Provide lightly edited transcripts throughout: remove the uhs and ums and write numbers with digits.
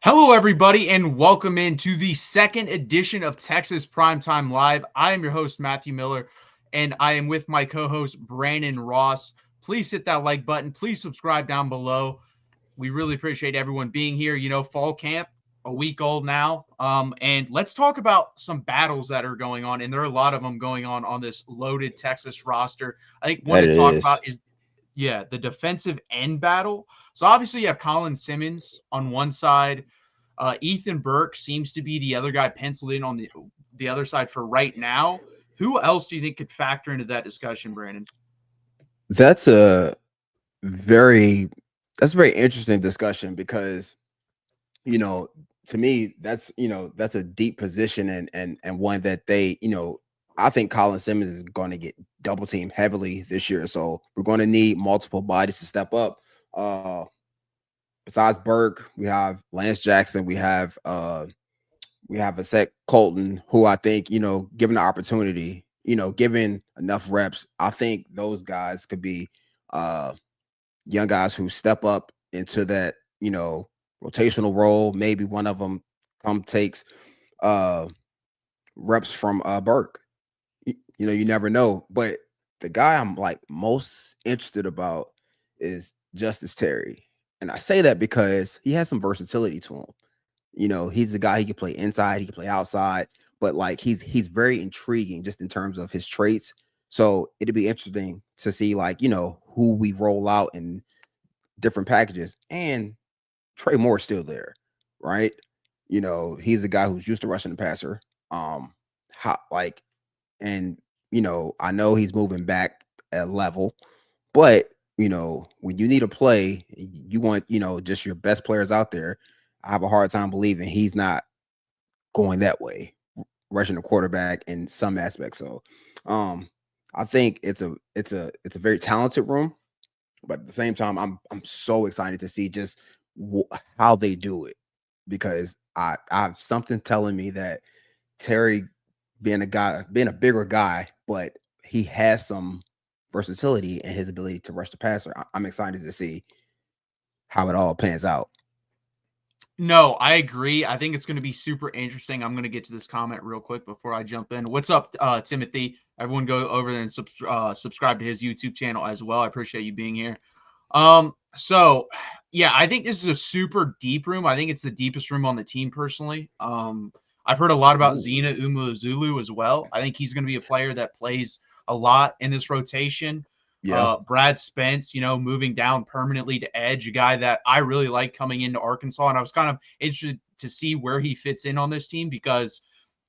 Hello, everybody, and welcome into the second edition of Texas Primetime Live. I am your host, Matthew Miller, and I am with my co-host, Brandon Ross. Please hit that like button. Please subscribe down below. We really appreciate everyone being here. You know, fall camp, a week old now. And let's talk about some battles that are going on, and there are a lot of them going on this loaded Texas roster. I think one That to it talk about is. is the defensive end battle. So obviously you have Colin Simmons on one side. Ethan Burke seems to be the other guy penciled in on the other side for right now. Who else do you think could factor into that discussion, Brandon? That's a very that's a very interesting discussion because you know to me that's a deep position and one that I think Colin Simmons is going to get double teamed heavily this year. So we're going to need multiple bodies to step up. Uh Besides Burke, we have Lance Jackson, we have a Seth Colton, who I think, given the opportunity, given enough reps, I think those guys could be uh young guys who step up into that, rotational role. Maybe one of them takes uh reps from Burke. You never know. But the guy I'm like most interested about is Justice Terry. And I say that because he has some versatility to him. He's a guy, he can play inside, he can play outside, but like he's very intriguing just in terms of his traits. So it'd be interesting to see like, who we roll out in different packages. And Trey Moore's still there, right? He's a guy who's used to rushing the passer. How like and I know he's moving back a level, but when you need a play, you want, just your best players out there. I have a hard time believing he's not going that way, rushing the quarterback in some aspects. So um I think it's a very talented room, but at the same time, I'm so excited to see just how they do it, because I have something telling me that Terry, being a bigger guy, but he has some versatility in his ability to rush the passer. I'm excited to see how it all pans out. No, I agree. I think it's going to be super interesting. I'm going to get to this comment real quick before I jump in. What's up, Timothy? Everyone go over there and subscribe to his YouTube channel as well. I appreciate you being here. So yeah, I think this is a super deep room. I think it's the deepest room on the team personally. I've heard a lot about Ooh. Zena Umuzulu as well. I think he's going to be a player that plays a lot in this rotation. Yeah. Brad Spence, moving down permanently to edge, a guy that I really like coming into Arkansas. And I was kind of interested to see where he fits in on this team because,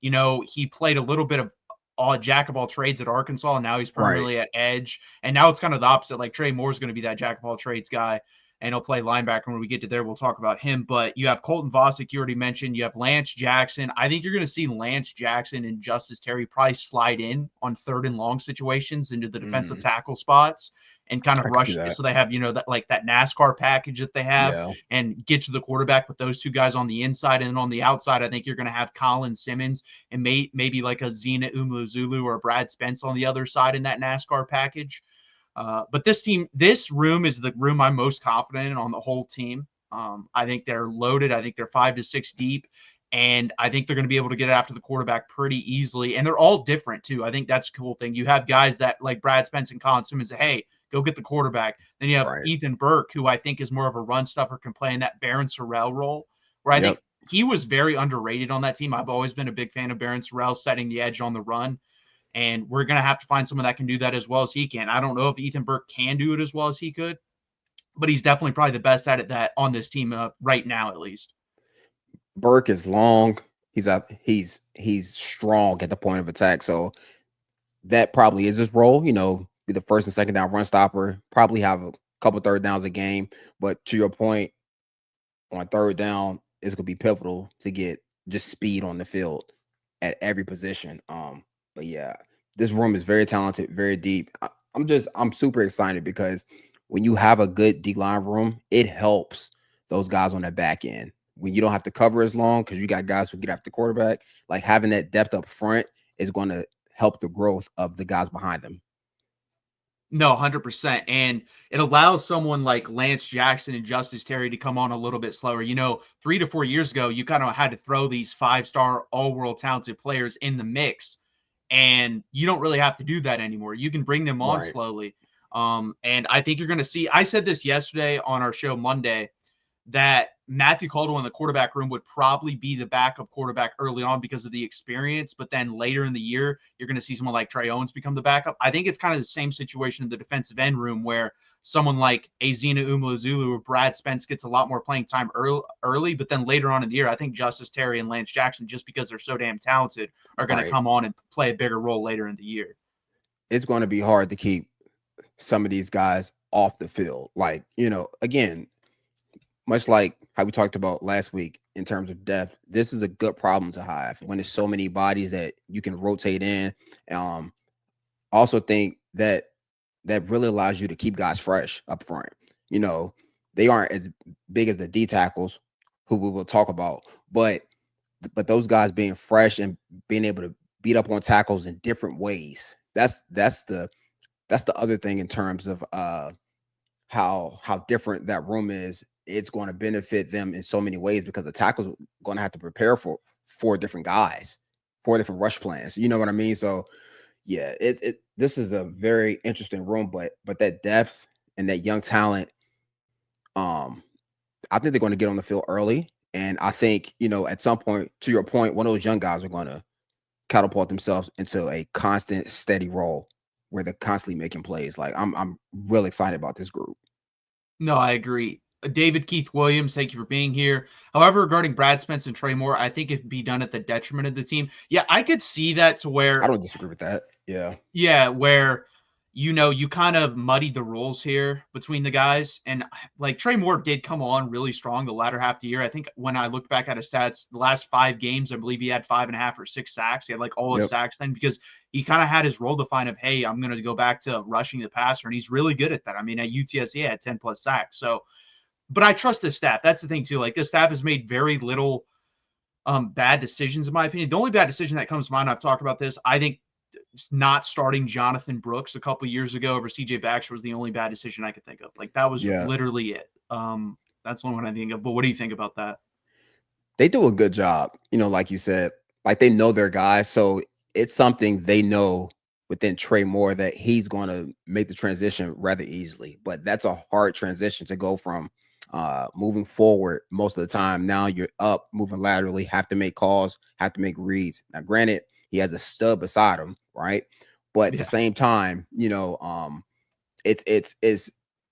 he played a little bit of all jack of all trades at Arkansas, and now he's Right. permanently at edge. And now it's kind of the opposite. Like Trey Moore's going to be that jack of all trades guy, and he'll play linebacker. When we get to there, we'll talk about him. But you have Colton Vosick, you already mentioned. You have Lance Jackson. I think you're going to see Lance Jackson and Justice Terry probably slide in on third and long situations into the defensive Mm, tackle spots and kind of I can see rush. that. So they have, that NASCAR package that they have Yeah. and get to the quarterback with those two guys on the inside. And then on the outside, I think you're going to have Colin Simmons and maybe like a Zena Umluzulu or a Brad Spence on the other side in that NASCAR package. But this room is the room I'm most confident in on the whole team. I think they're loaded. I think they're 5 to 6 deep. And I think they're going to be able to get after the quarterback pretty easily. And they're all different, too. I think that's a cool thing. You have guys that, like Brad Spence and Colin Simmons, say, hey, go get the quarterback. Then you have Right. Ethan Burke, who I think is more of a run stuffer, can play in that Baron Sorrell role, where I Yep. think he was very underrated on that team. I've always been a big fan of Baron Sorrell setting the edge on the run. And we're going to have to find someone that can do that as well as he can. I don't know if Ethan Burke can do it as well as he could, but he's definitely probably the best at it that on this team right now, at least. Burke is long. He's strong at the point of attack. So that probably is his role, be the first and second down run stopper, probably have a couple third downs a game. But to your point, on third down, it's gonna be pivotal to get just speed on the field at every position. But yeah, this room is very talented, very deep. I'm super excited because when you have a good D line room, it helps those guys on the back end. When you don't have to cover as long because you got guys who get after the quarterback, like having that depth up front is going to help the growth of the guys behind them. No, 100%. And it allows someone like Lance Jackson and Justice Terry to come on a little bit slower. 3 to 4 years ago, you kind of had to throw these 5-star all world talented players in the mix. And you don't really have to do that anymore. You can bring them on Right. slowly. And I think you're going to see, I said this yesterday on our show Monday, that Matthew Caldwell in the quarterback room would probably be the backup quarterback early on because of the experience. But then later in the year, you're going to see someone like Trey Owens become the backup. I think it's kind of the same situation in the defensive end room where someone like Azina Umlozulu or Brad Spence gets a lot more playing time early. But then later on in the year, I think Justice Terry and Lance Jackson, just because they're so damn talented, are going to Right. come on and play a bigger role later in the year. It's going to be hard to keep some of these guys off the field. Like, again, much like how we talked about last week in terms of depth, this is a good problem to have when there's so many bodies that you can rotate in. Also think that really allows you to keep guys fresh up front. They aren't as big as the D tackles who we will talk about, but those guys being fresh and being able to beat up on tackles in different ways. That's the other thing in terms of how different that room is. It's going to benefit them in so many ways because the tackles are going to have to prepare for 4 different guys, 4 different rush plans. You know what I mean? So yeah, this is a very interesting room, but that depth and that young talent, I think they're going to get on the field early. And I think, at some point, to your point, one of those young guys are going to catapult themselves into a constant, steady role where they're constantly making plays. Like I'm really excited about this group. No, I agree. David Keith Williams, thank you for being here. However, regarding Brad Spence and Trey Moore, I think it'd be done at the detriment of the team. Yeah, I could see that to I where, don't disagree with that. Yeah. yeah, where you kind of muddied the rules here between the guys. And like Trey Moore did come on really strong the latter half of the year. I think when I looked back at his stats, the last 5 games, I believe he had 5.5 or 6 sacks. He had like all his Yep. sacks then because he kind of had his role defined of, hey, I'm going to go back to rushing the passer. And he's really good at that. I mean, at UTSA, he had 10 plus sacks. So, but I trust the staff. That's the thing too. Like this staff has made very little bad decisions in my opinion. The only bad decision that comes to mind, I've talked about this, I think not starting Jonathan Brooks a couple years ago over CJ Baxter was the only bad decision I could think of. Like that was Yeah. literally it. That's the one I think of. But what do you think about that? They do a good job, like you said, like they know their guy. So it's something they know within Trey Moore that he's going to make the transition rather easily. But that's a hard transition to go from moving forward most of the time. Now you're up, moving laterally, have to make calls, have to make reads. Now, granted, he has a stud beside him, right? But at the same time, it's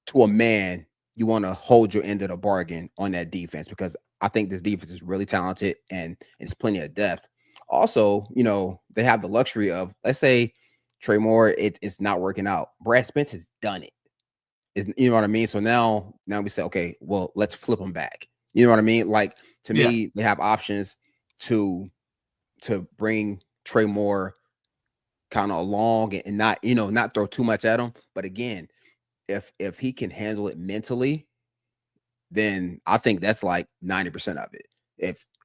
to a man, you want to hold your end of the bargain on that defense because I think this defense is really talented and it's plenty of depth. Also, they have the luxury of, let's say Trey Moore, it's not working out. Brad Spence has done it. You know what I mean? So now we say, okay, well, let's flip them back. You know what I mean? Like to me, they have options to bring Trey Moore kind of along and not, not throw too much at him. But again, if he can handle it mentally, then I think that's like 90% of it.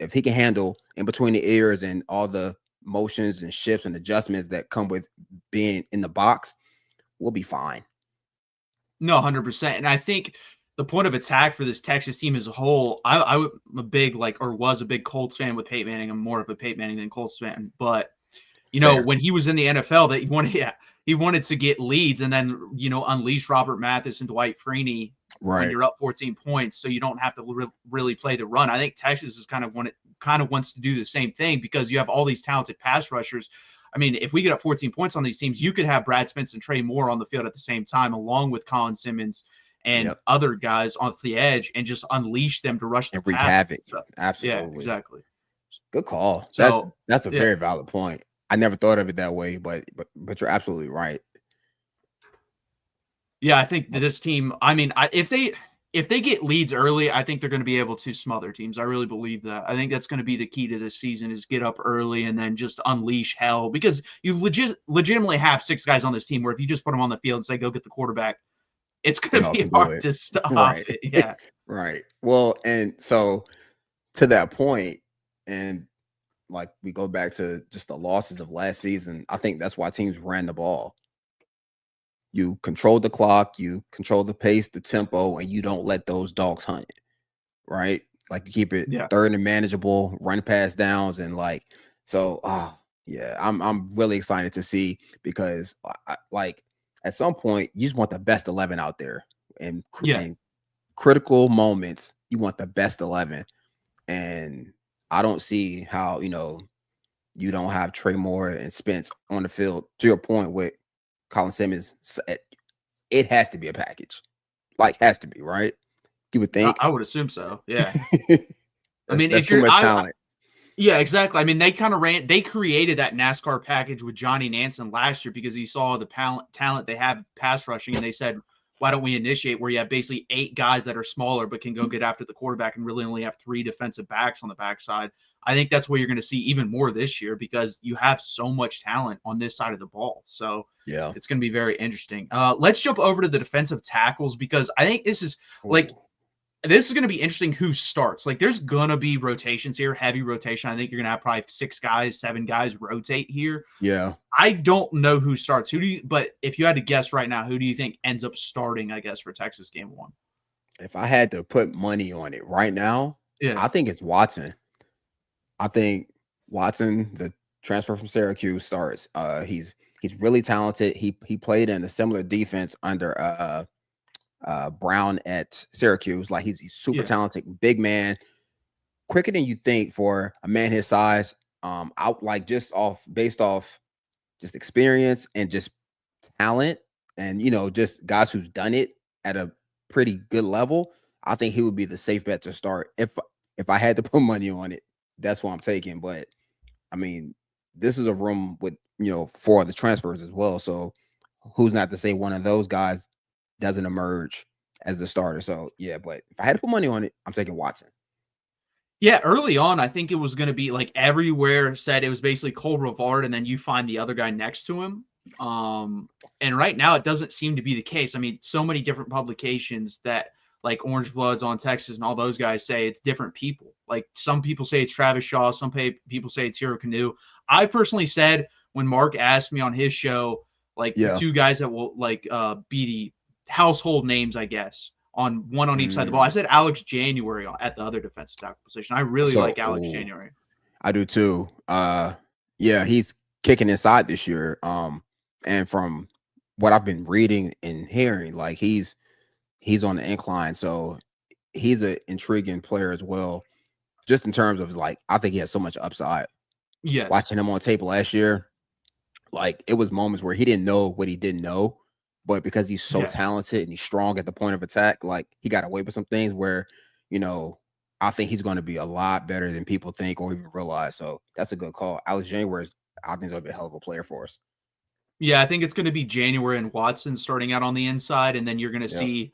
If he can handle in between the ears and all the motions and shifts and adjustments that come with being in the box, we'll be fine. No, 100%. And I think the point of attack for this Texas team as a whole, I'm a big was a big Colts fan with Peyton Manning. I'm more of a Peyton Manning than Colts fan, but Fair. when he was in the NFL, that he wanted to get leads and then unleash Robert Mathis and Dwight Freeney when Right. you're up 14 points, so you don't have to really play the run. I think Texas is kind of wants to do the same thing because you have all these talented pass rushers. I mean, if we get up 14 points on these teams, you could have Brad Spence and Trey Moore on the field at the same time, along with Colin Simmons and other guys on the edge, and just unleash them to rush and the wreak pass. havoc. So, Absolutely. yeah, exactly. Good call. So that's a very valid point. I never thought of it that way, but you're absolutely right. Yeah, I think that this team, I mean, if they get leads early, I think they're going to be able to smother teams. I really believe that. I think that's going to be the key to this season is get up early and then just unleash hell because you legitimately have 6 guys on this team where if you just put them on the field and say, go get the quarterback, it's going to be hard to stop right. it. Yeah. Right. Well, and so to that point, and like we go back to just the losses of last season, I think that's why teams ran the ball. You control the clock, you control the pace, the tempo, and you don't let those dogs hunt, right? Like you keep it Yeah. third and manageable, run past downs, and like so. Yeah, I'm really excited to see because like at some point you just want the best 11 out there, and Yeah. and critical moments you want the best 11, and I don't see how you don't have Trey Moore and Spence on the field. To your point with Colin Simmons, it has to be a package. Like has to be, right? You would think. I would assume so. Yeah. I mean, That's if too you're much talent. yeah, exactly. I mean, they created that NASCAR package with Johnny Nansen last year because he saw the talent they have pass rushing, and they said, why don't we initiate where you have basically 8 guys that are smaller but can go get after the quarterback and really only have 3 defensive backs on the backside. I think that's what you're going to see even more this year because you have so much talent on this side of the ball. So Yeah. it's going to be very interesting. Let's jump over to the defensive tackles because I think this is like Ooh. this is going to be interesting who starts. Like, there's going to be rotations here, heavy rotation. I think you're going to have probably 6 guys, 7 guys rotate here. Yeah. I don't know who starts. But if you had to guess right now, who do you think ends up starting, I guess, for Texas game 1? If I had to put money on it right now, Yeah. I think it's Watson. I think Watson, the transfer from Syracuse, starts. He's really talented. He played in a similar defense under Brown at Syracuse. Like he's super Yeah. talented, big man, quicker than you think for a man his size. Out like just off based off just experience and just talent, and just guys who've done it at a pretty good level. I think he would be the safe bet to start if I had to put money on it. That's what I'm taking. But I mean, this is a room with 4 of the transfers as well. So who's not to say one of those guys doesn't emerge as the starter? So yeah, but if I had to put money on it, I'm taking Watson. Yeah, early on, I think it was going to be like everywhere said it was basically Cole Rivard, and then you find the other guy next to him. And right now, it doesn't seem to be the case. I mean, so many different publications that like Orange Bloods on Texas and all those guys say it's different people. Like some people say it's Travis Shaw, some people say it's Hero Canoe. I personally said when Mark asked me on his show, like the Yeah. 2 guys that will like be the household names, I guess on one on each side of the ball. I Mm. said Alex January at the other defensive tackle position. I really So like Alex ooh, January. I do too. Yeah, he's kicking inside this year. And from what I've been reading and hearing, like he's on the incline. So he's an intriguing player as well. Just in terms of like, I think he has so much upside. Yes. Watching him on tape last year, like it was moments where he didn't know what he didn't know, but because he's so Yeah. talented and he's strong at the point of attack, like he got away with some things where, you know, I think he's going to be a lot better than people think or even realize. So that's a good call. Alex January, I think, will be a hell of a player for us. Yeah, I think it's going to be January and Watson starting out on the inside, and then you're going to Yep. see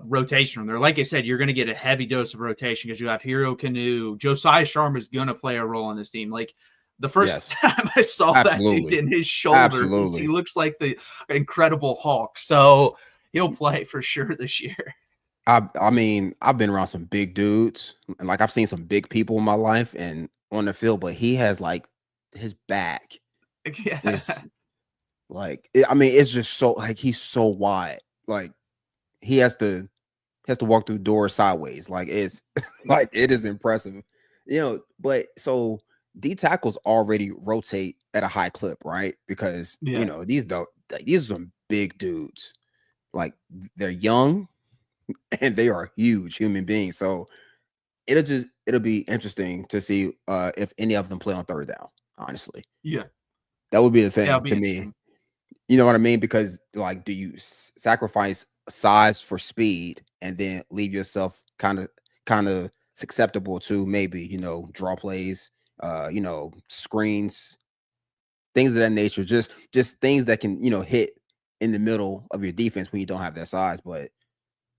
rotation from there. Like I said, you're going to get a heavy dose of rotation because you have Hero Canoe. Josiah Sharma is going to play a role on this team. Like the first Yes. time I saw that dude Absolutely. in his shoulder, he Absolutely. looks like the Incredible Hulk. So he'll play for sure this year. I mean, I've been around some big dudes, and like I've seen some big people in my life and on the field, but he has like his back Yeah. is like I mean, it's just so like he's so wide. Like he has to walk through doors sideways. Like it's like it is impressive. But so D tackles already rotate at a high clip, right? Because Yeah. these are some big dudes. Like they're young and they are huge human beings. So it'll be interesting to see if any of them play on third down, honestly. Yeah. That would be the Yeah, it'll thing be to me. interesting. You know what I mean? Because like, do you sacrifice size for speed and then leave yourself kind of susceptible to maybe draw plays, screens, things of that nature. Just things that can hit in the middle of your defense when you don't have that size. But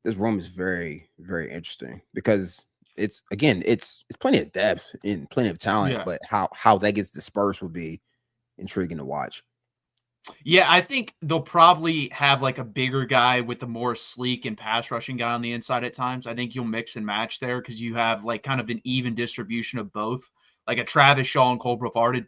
this room is very very interesting because it's plenty of depth and plenty of talent, Yeah. but how that gets dispersed will be intriguing to watch. Yeah, I think they'll probably have like a bigger guy with a more sleek and pass rushing guy on the inside at times. I think you'll mix and match there because you have like kind of an even distribution of both. like a Travis Shaw and Cole Brevard,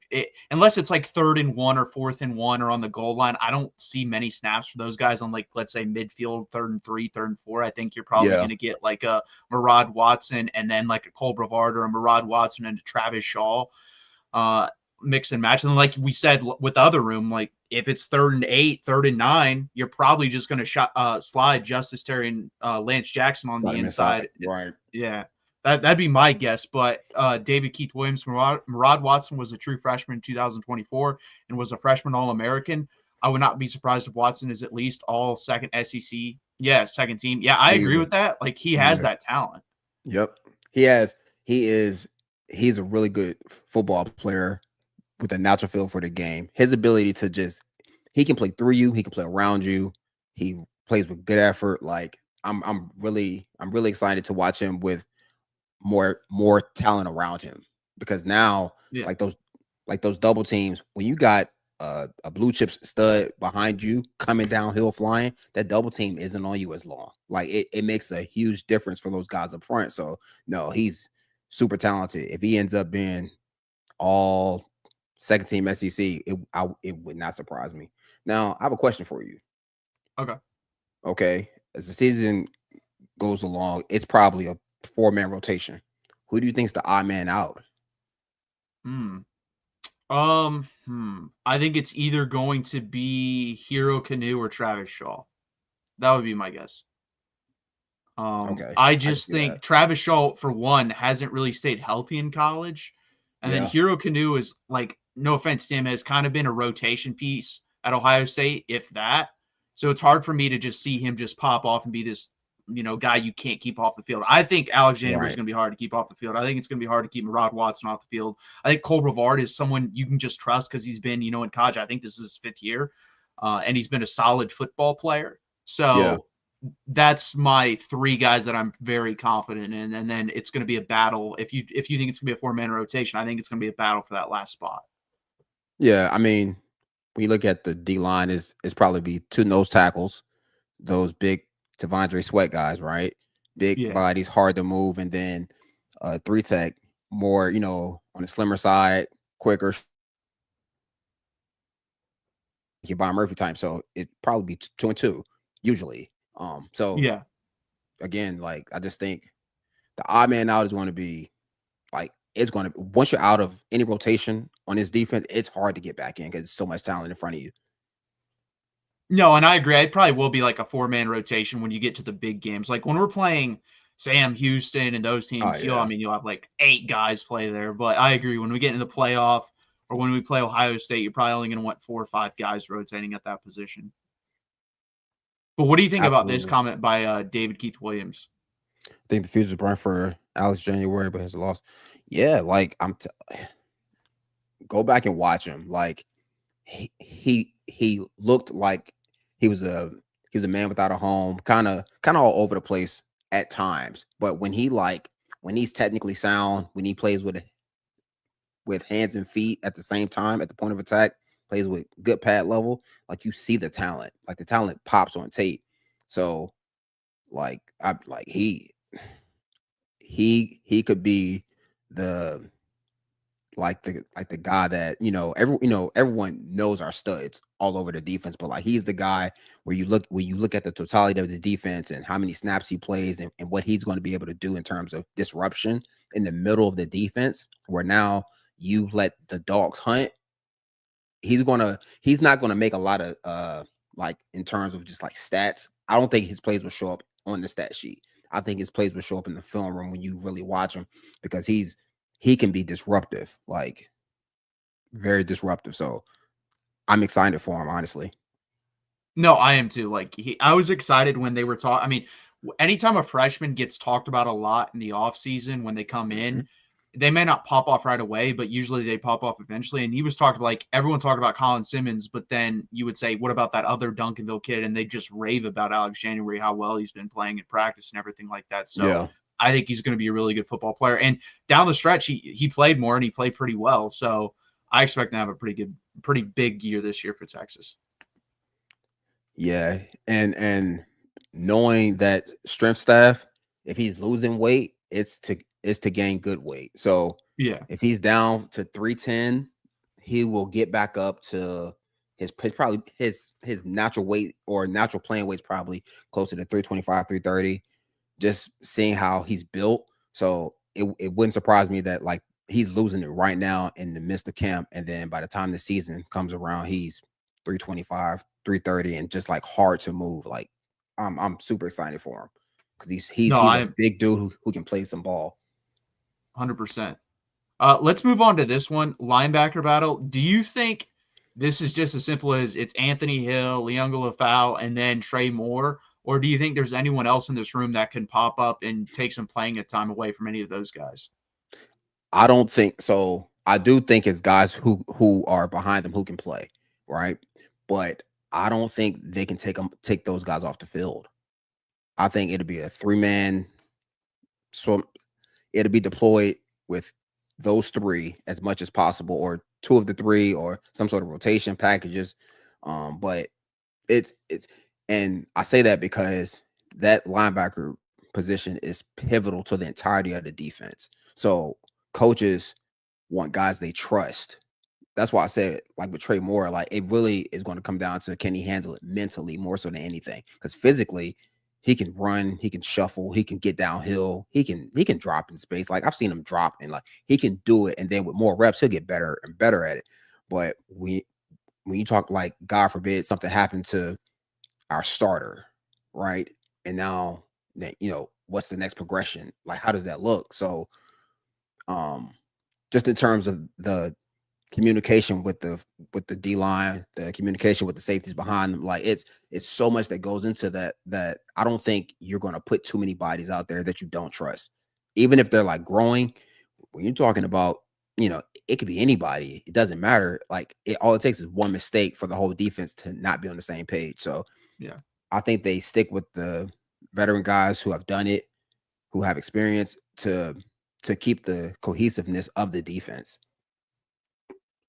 unless it's like 3rd and 1 or 4th and 1 or on the goal line, I don't see many snaps for those guys on, like, let's say midfield, 3rd and 3, 3rd and 4. I think you're probably Yeah, going to get like a Murad Watson and then like a Cole Brevard or a Murad Watson and a Travis Shaw mix and match. And like we said with the other room, like if it's 3rd and 8, 3rd and 9, you're probably just going to slide Justice Terry and Lance Jackson on got the him inside. inside. Right. Yeah. That'd be my guess, but David Keith Williams, Murad Watson was a true freshman in 2024 and was a freshman All-American. I would not be surprised if Watson is at least all second SEC. Yeah, second team. Yeah, I agree He's a, with that. Like he he's has a that talent. Yep. He has. He's a really good football player with a natural feel for the game. His ability to just he can play through you, he can play around you. He plays with good effort. Like I'm really excited to watch him with more talent around him because now Yeah. like those double teams when you got a blue chip stud behind you coming downhill flying, that double team isn't on you as long. Like it makes a huge difference for those guys up front. So no, he's super talented. If he ends up being all second team SEC, it would not surprise me. Now I have a question for you. Okay. Okay, as the season goes along, it's probably a 4-man rotation. Who do you think's the odd man out? Hmm. I think it's either going to be Hero Canoe or Travis Shaw. That would be my guess. Okay, I I can just see that. think Travis Shaw, for one, hasn't really stayed healthy in college. And then Yeah, Hero Canoe is like, no offense to him, has kind of been a rotation piece at Ohio State, if that. So it's hard for me to just see him just pop off and be this, guy you can't keep off the field. I think Alex January is right. going to be hard to keep off the field. I think it's going to be hard to keep Murad Watson off the field. I think Cole Brevard is someone you can just trust because he's been, in college. I think this is his 5th year, and he's been a solid football player. Yeah, So that's my 3 guys that I'm very confident in, and then it's going to be a battle. If you think it's going to be a 4-man rotation, I think it's going to be a battle for that last spot. yeah. I mean, when you look at the D line, is probably be 2 nose tackles, those big Tavondre Sweat guys, right? Big Yeah, bodies, hard to move, and then 3 tech, more on the slimmer side, quicker, your Bob Murphy type. So it probably be 2 and 2 usually. So yeah. again, like I just think the odd man out is going to be like it's going to once you're out of any rotation on his defense, it's hard to get back in because there's so much talent in front of you. No, and I agree. It probably will be like a 4-man rotation when you get to the big games. Like when we're playing Sam Houston and those Oh teams, yeah, you'll have like 8 guys play there. But I agree. When we get into the playoff or when we play Ohio State, you're probably only going to want 4 or 5 guys rotating at that position. But what do you think about this absolutely. comment by David Keith Williams? I think the future's bright for Alex January, but his loss. Yeah, like go back and watch him. Like he looked like he was a man without a home, kind of all over the place at times. But when he's technically sound, when he plays with hands and feet at the same time at the point of attack, plays with good pad level, like you see the talent. Like the talent pops on tape. So like I like he could be the the guy that everyone knows our studs all over the defense, but like he's the guy where you look at the totality of the defense and how many snaps he plays and what he's going to be able to do in terms of disruption in the middle of the defense, where now you let the dogs hunt. He's not gonna make a lot of like in terms of just like stats. I don't think his plays will show up on the stat sheet. I think his plays will show up in the film room when you really watch him because he can be disruptive, like very disruptive. So I'm excited for him, honestly. No, I am too. Like I was excited when they were talking. I mean, anytime a freshman gets talked about a lot in the off season when they come in, Mhm. they may not pop off right away, but usually they pop off eventually. And he was talking like everyone talked about Colin Simmons, but then you would say, what about that other Duncanville kid? And they just rave about Alex January, how well he's been playing in practice and everything like that. So Yeah, I think he's going to be a really good football player. And down the stretch, he played more and he played pretty well. So I expect to have a pretty big year this year for Texas. yeah, and knowing that strength staff, if he's losing weight, it's to is to gain good weight. So Yeah. if he's down to 310, he will get back up to his natural weight, or natural playing weight is probably closer to 325, 330. Just seeing how he's built. So it wouldn't surprise me that like he's losing it right now in the midst of camp. And then by the time the season comes around, he's 325, 330, and just like hard to move. Like I'm super excited for him because No, he's a I'm big dude who can play some ball. 100%. Let's move on to this one, linebacker battle. Do you think this is just as simple as it's Anthony Hill, Leonga Lafau, and then Trey Moore? Or do you think there's anyone else in this room that can pop up and take some playing time away from any of those guys? I don't think so. I do think it's guys who are behind them who can play, right? But I don't think they can take those guys off the field. I think it'll be a 3-man. So it'll be deployed with those three as much as possible, or two of the three, or some sort of rotation packages. But it's and I say that because that linebacker position is pivotal to the entirety of the defense. So coaches want guys they trust. That's why I said, like with Trey Moore, like it really is going to come down to, can he handle it mentally more so than anything? Because physically, he can run, he can shuffle, he can get downhill, he can drop in space. Like I've seen him drop, and like he can do it. And then with more reps, he'll get better and better at it. But when you talk, like, God forbid something happened to our starter, right? And now, what's the next progression? Like, how does that look? So, um, just in terms of the communication with the D line, the communication with the safeties behind them, like it's so much that goes into that I don't think you're going to put too many bodies out there that you don't trust, even if they're like growing. When you're talking about, it could be anybody. It doesn't matter. Like all it takes is one mistake for the whole defense to not be on the same page. So Yeah. I think they stick with the veteran guys who have done it, who have experience to keep the cohesiveness of the defense.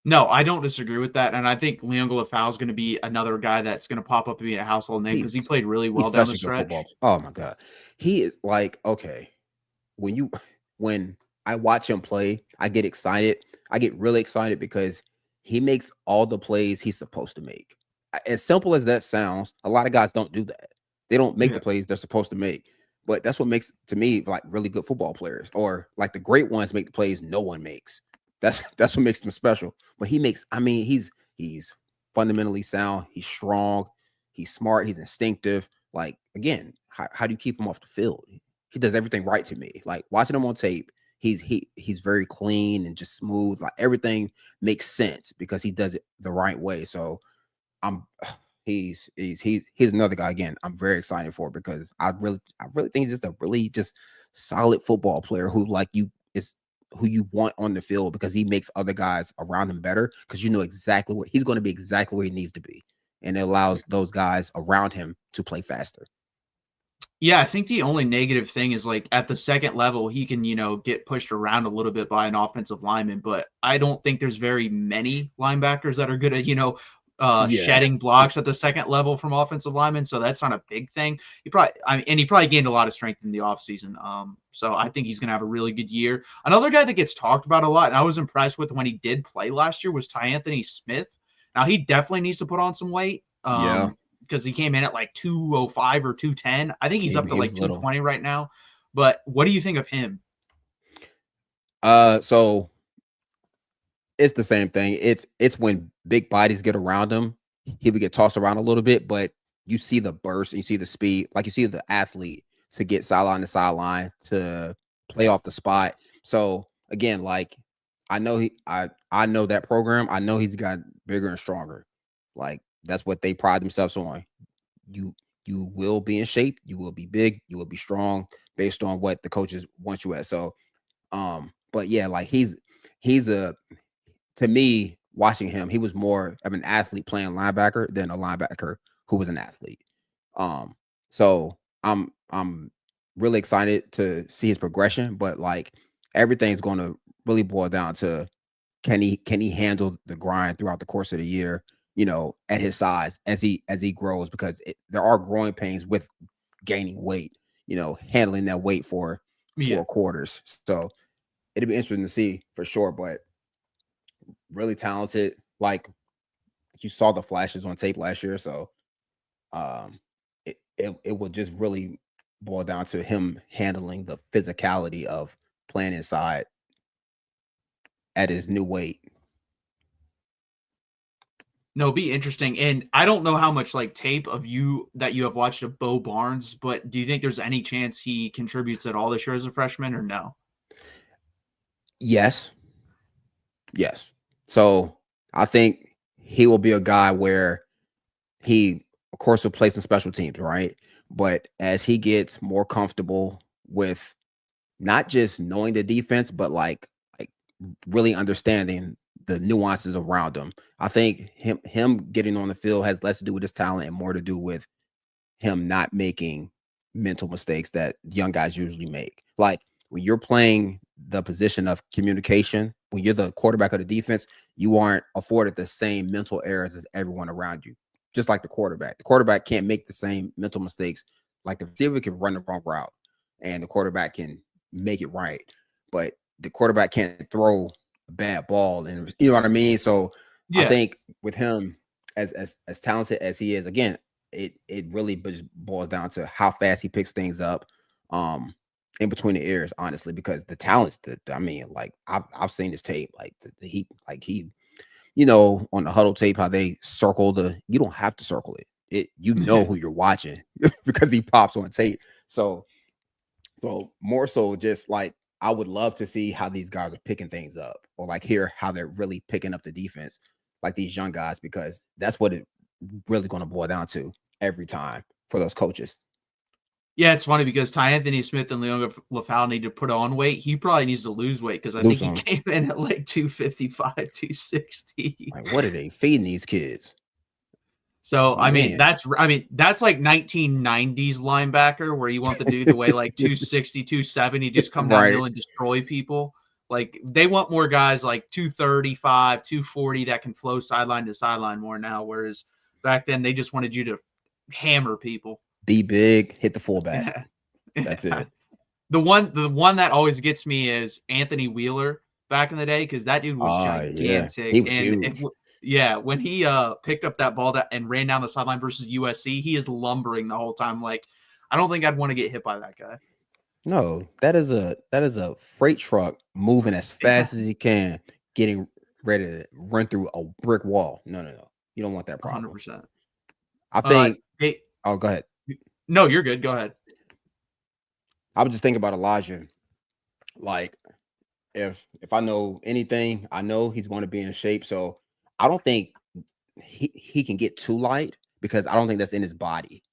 No, I don't disagree with that, and I think Leonga Lafau is going to be another guy that's going to pop up and be a household name because he He's played really well he's down the such a good football. stretch. Oh my god, he is like, okay. When you when I watch him play, I get excited. I get really excited because he makes all the plays he's supposed to make. As simple as that sounds, a lot of guys don't do that. They don't make the Yeah. plays they're supposed to make. But that's what makes, to me, like really good football players, or like the great ones make the plays no one makes. That's what makes them special. But he makes, I mean, he's fundamentally sound, he's strong, he's smart, he's instinctive. Like, again, how do you keep him off the field? He does everything right to me. Like watching him on tape, he's very clean and just smooth. Like everything makes sense because he does it the right way. So I'm he's another guy, again, I'm very excited for, because I really think he's just a really just solid football player who, like, you is who you want on the field, because he makes other guys around him better, because you know exactly what he's going to be, exactly where he needs to be, and it allows those guys around him to play faster. Yeah, I think the only negative thing is like at the second level, he can, get pushed around a little bit by an offensive lineman, but I don't think there's very many linebackers that are good at, Yeah. shedding blocks at the second level from offensive linemen. So that's not a big thing. He probably gained a lot of strength in the offseason. So I think he's going to have a really good year. Another guy that gets talked about a lot, and I was impressed with when he did play last year, was Ty Anthony Smith. Now he definitely needs to put on some weight. Yeah. Because he came in at like 205 or 210. I think he's up to He like was little. 220 right now. But what do you think of him? So it's the same thing. It's when big bodies get around him, he would get tossed around a little bit, but you see the burst and you see the speed, like you see the athlete to get sideline to sideline to play off the spot. So again, like I know that program. I know he's got bigger and stronger. Like that's what they pride themselves on. You you will be in shape, you will be big, you will be strong based on what the coaches want you at. So but yeah, like he's a to me, watching him, he was more of an athlete playing linebacker than a linebacker who was an athlete. Um, so I'm really excited to see his progression, but like everything's going to really boil down to, can he handle the grind throughout the course of the year, at his size, as he grows, because there are growing pains with gaining weight, handling that weight for Yeah. 4 quarters. So it'd be interesting to see for sure, but really talented. Like you saw the flashes on tape last year. So it would just really boil down to him handling the physicality of playing inside at his new weight. No, it'd be interesting. And I don't know how much like tape of you that you have watched of Bo Barnes, but do you think there's any chance he contributes at all this year as a freshman or no? Yes. Yes. So I think he will be a guy where he, of course, will play some special teams, right? But as he gets more comfortable with not just knowing the defense, but like really understanding the nuances around him, I think him getting on the field has less to do with his talent and more to do with him not making mental mistakes that young guys usually make. Like when you're playing the position of communication, when you're the quarterback of the defense, you aren't afforded the same mental errors as everyone around you. Just like the quarterback. The quarterback can't make the same mental mistakes. Like the receiver can run the wrong route and the quarterback can make it right. But the quarterback can't throw a bad ball. And you know what I mean? So I Yeah. think with him as talented as he is, again, it really just boils down to how fast he picks things up in between the ears, honestly, because the talents that I mean, like I've seen his tape, like he on the huddle tape how they circle you don't have to circle it you know who you're watching because he pops on tape. So more so just like I would love to see how these guys are picking things up or like hear how they're really picking up the defense, like these young guys, because that's what it really going to boil down to every time for those coaches. Yeah, it's funny because Ty Anthony Smith and Leon LaFau need to put on weight. He probably needs to lose weight because I think Lose he them. came in at like 255, 260. Like, what are they feeding these kids? So Man. I mean that's like 1990s linebacker where you want the dude to weigh like 260, 270, just come down the Right. hill and destroy people. Like they want more guys like 235, 240 that can flow sideline to sideline more now, whereas back then they just wanted you to hammer people. Be big, hit the fullback. Yeah. That's it. The one that always gets me is Anthony Wheeler back in the day because that dude was Yeah. He gigantic. was And huge. yeah, when he picked up that ball and ran down the sideline versus USC, he is lumbering the whole time. Like, I don't think I'd want to get hit by that guy. No, that is a freight truck moving as Yeah, fast as he can, getting ready to run through a brick wall. No, no, no. You don't want that problem. 100%. I Uh, think they, oh, go ahead. no, you're good. Go ahead. I was just thinking about Elijah. Like if I know anything, I know he's going to be in shape. So I don't think he can get too light because I don't think that's in his body.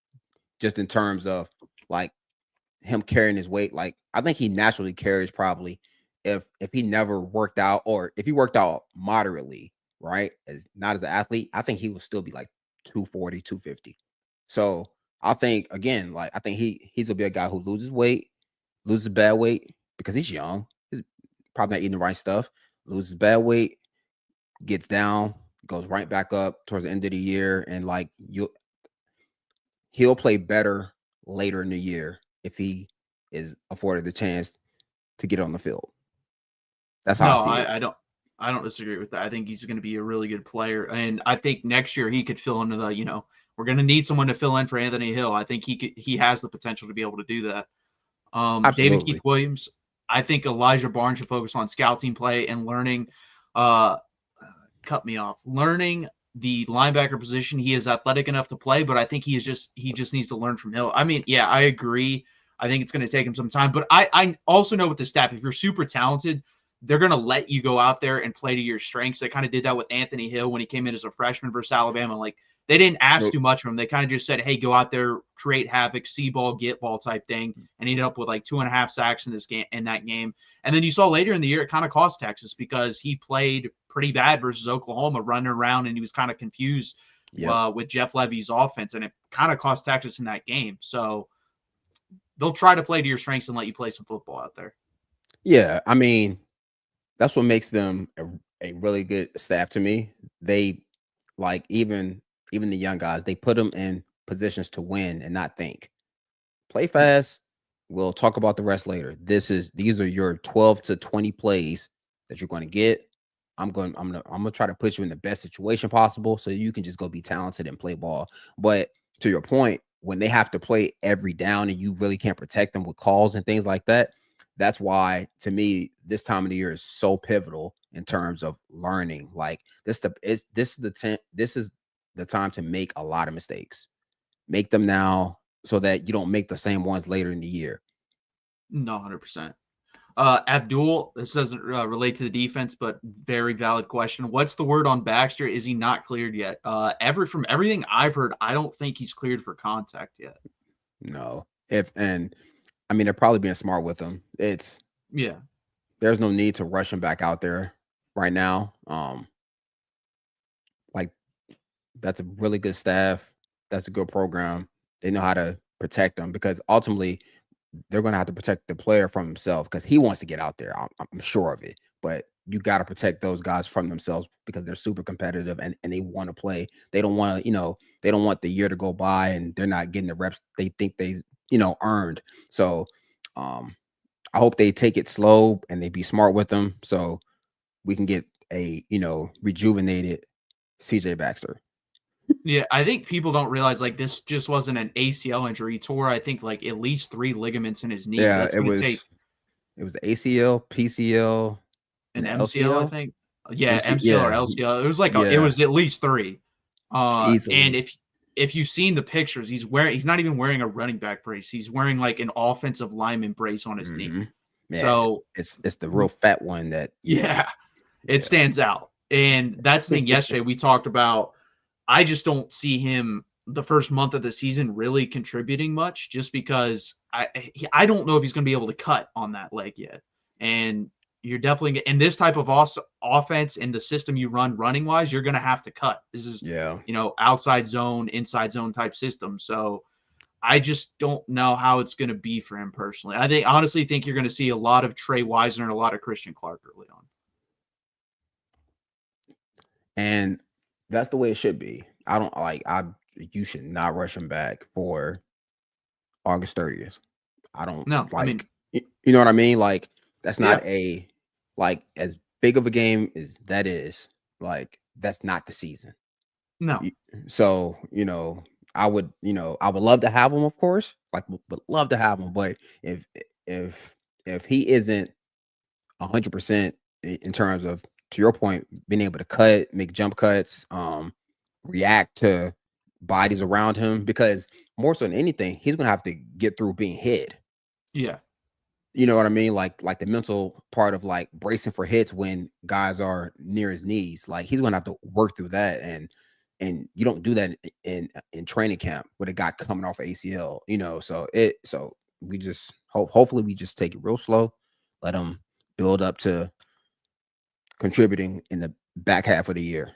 Just in terms of like him carrying his weight, like I think he naturally carries probably if he never worked out or if he worked out moderately, right? As not as an athlete, I think he would still be like 240, 250. So I think again, like I think he's gonna be a guy who loses weight, loses bad weight because he's young. He's probably not eating the right stuff, loses bad weight, gets down, goes right back up towards the end of the year, and like he'll play better later in the year if he is afforded the chance to get on the field. That's how I No, see it. I don't disagree with that. I think he's going to be a really good player, and I think next year he could fill into the. We're going to need someone to fill in for Anthony Hill. I think he has the potential to be able to do that. David Keith Absolutely. Williams. I think Elijah Barnes should focus on scouting play and learning. Uh, cut me off. Learning the linebacker position. He is athletic enough to play, but I think he just needs to learn from Hill. I mean, yeah, I agree. I think it's going to take him some time, but I also know with the staff, if you're super talented, they're going to let you go out there and play to your strengths. They kind of did that with Anthony Hill when he came in as a freshman versus Alabama. Like they didn't ask Nope. too much from him. They kind of just said, "Hey, go out there, create havoc, see ball, get ball type thing," and he ended up with like 2.5 sacks in that game. And then you saw later in the year, it kind of cost Texas because he played pretty bad versus Oklahoma, running around, and he was kind of confused Yep. with Jeff Levy's offense, and it kind of cost Texas in that game. So they'll try to play to your strengths and let you play some football out there. Yeah. I mean, that's what makes them a really good staff to me. They like even the young guys, they put them in positions to win and not think. Play fast, We'll talk about the rest later. These are your 12 to 20 plays that you're going to get. I'm gonna try to put you in the best situation possible so you can just go be talented and play ball. But to your point, when they have to play every down and you really can't protect them with calls and things like that, that's why to me this time of the year is so pivotal in terms of learning. Like this is the time to make a lot of mistakes. Make them now so that you don't make the same ones later in the year. No, 100%. Abdul, this doesn't relate to the defense, but very valid question. What's the word on Baxter? Is he not cleared yet? From everything I've heard, I don't think he's cleared for contact yet. No. If and I mean they're probably being smart with him. Yeah. There's no need to rush him back out there right now. Like that's a really good staff. That's a good program. They know how to protect them because ultimately they're going to have to protect the player from himself because he wants to get out there. I'm sure of it. But you got to protect those guys from themselves because they're super competitive and they want to play. They don't want to, they don't want the year to go by and they're not getting the reps they think they, earned. So I hope they take it slow and they be smart with them so we can get a, rejuvenated CJ Baxter. Yeah, I think people don't realize like this just wasn't an ACL injury. He tore, I think, like at least 3 ligaments in his knee. Yeah, That's going to take it was the ACL, PCL, and an the MCL, I LCL. think. Yeah, MC, MCL or yeah, LCL. It was like it yeah, was at least 3. And easily. if you've seen the pictures, he's not even wearing a running back brace. He's wearing like an offensive lineman brace on his knee. Hmm. Yeah, So it's the real fat one that yeah, it yeah. stands out. And that's the thing. Yesterday we talked about. I just don't see him the first month of the season really contributing much, just because I don't know if he's going to be able to cut on that leg yet. And you're definitely in this type of offense in the system you run running wise, you're going to have to cut. This is Yeah. outside zone, inside zone type system. So I just don't know how it's going to be for him personally. Honestly think you're going to see a lot of Trey Wisner and a lot of Christian Clark early on. And that's the way it should be. I don't like I you should not rush him back for August 30th. I don't No, I mean, like you know what I mean? Like that's not yeah, a like as big of a game as that is, like that's not the season. no, Y- So, I would love to have him, of course. Like would love to have him, but if if he isn't 100% in terms of to your point, being able to cut, make jump cuts, react to bodies around him, because more so than anything, he's gonna have to get through being hit. yeah. You know what I mean? Like the mental part of like bracing for hits when guys are near his knees. Like he's gonna have to work through that, and you don't do that in training camp with a guy coming off ACL. So we just hopefully we just take it real slow, let him build up to contributing in the back half of the year.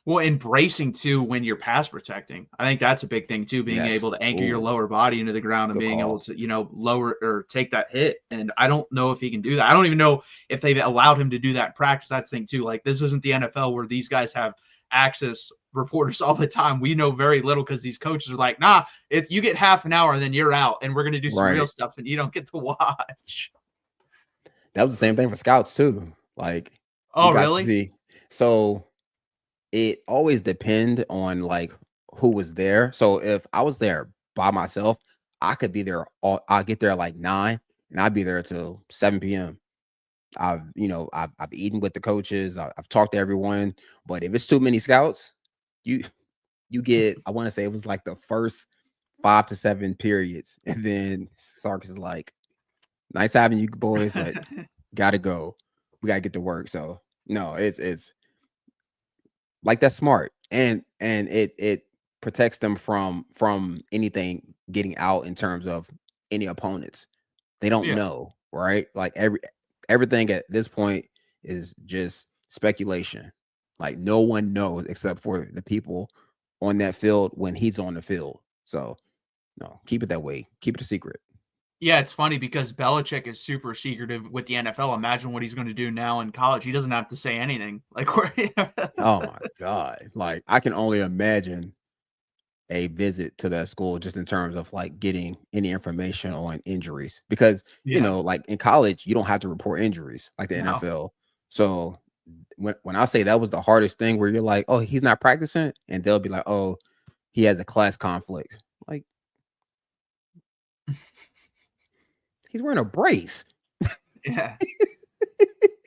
Well, embracing too when you're pass protecting. I think that's a big thing too, being Yes. able to anchor your Oh, lower body into the ground and good being able call. to, lower or take that hit. And I don't know if he can do that. I don't even know if they've allowed him to do that in practice. That's the thing too. Like this isn't the NFL where these guys have access reporters all the time. We know very little because these coaches are like, nah, if you get half an hour, then you're out and we're gonna do some real Right. stuff and you don't get to watch. That was the same thing for scouts too. Like we Oh, got to really? see. So it always depend on like who was there. So if I was there by myself, I could be there I'll get there at like 9 and I'd be there till 7 p.m. I've eaten with the coaches, I've talked to everyone, but if it's too many scouts, you you get I want to say it was like the first 5 to 7 periods. And then Sark is like, nice having you boys, but gotta go. We gotta get to work. So no, it's like that's smart. And it protects them from anything getting out in terms of any opponents. They don't Yeah. know, right? Like everything at this point is just speculation. Like no one knows except for the people on that field when he's on the field. So no, keep it that way. Keep it a secret. Yeah, it's funny because Belichick is super secretive with the NFL. Imagine what he's going to do now in college. He doesn't have to say anything. Like, where Oh my god! Like I can only imagine a visit to that school just in terms of like getting any information on injuries because Yeah. like in college you don't have to report injuries like the No. NFL. So when I say that was the hardest thing where you're like, oh, he's not practicing, and they'll be like, oh, he has a class conflict. Like he's wearing a brace. Yeah.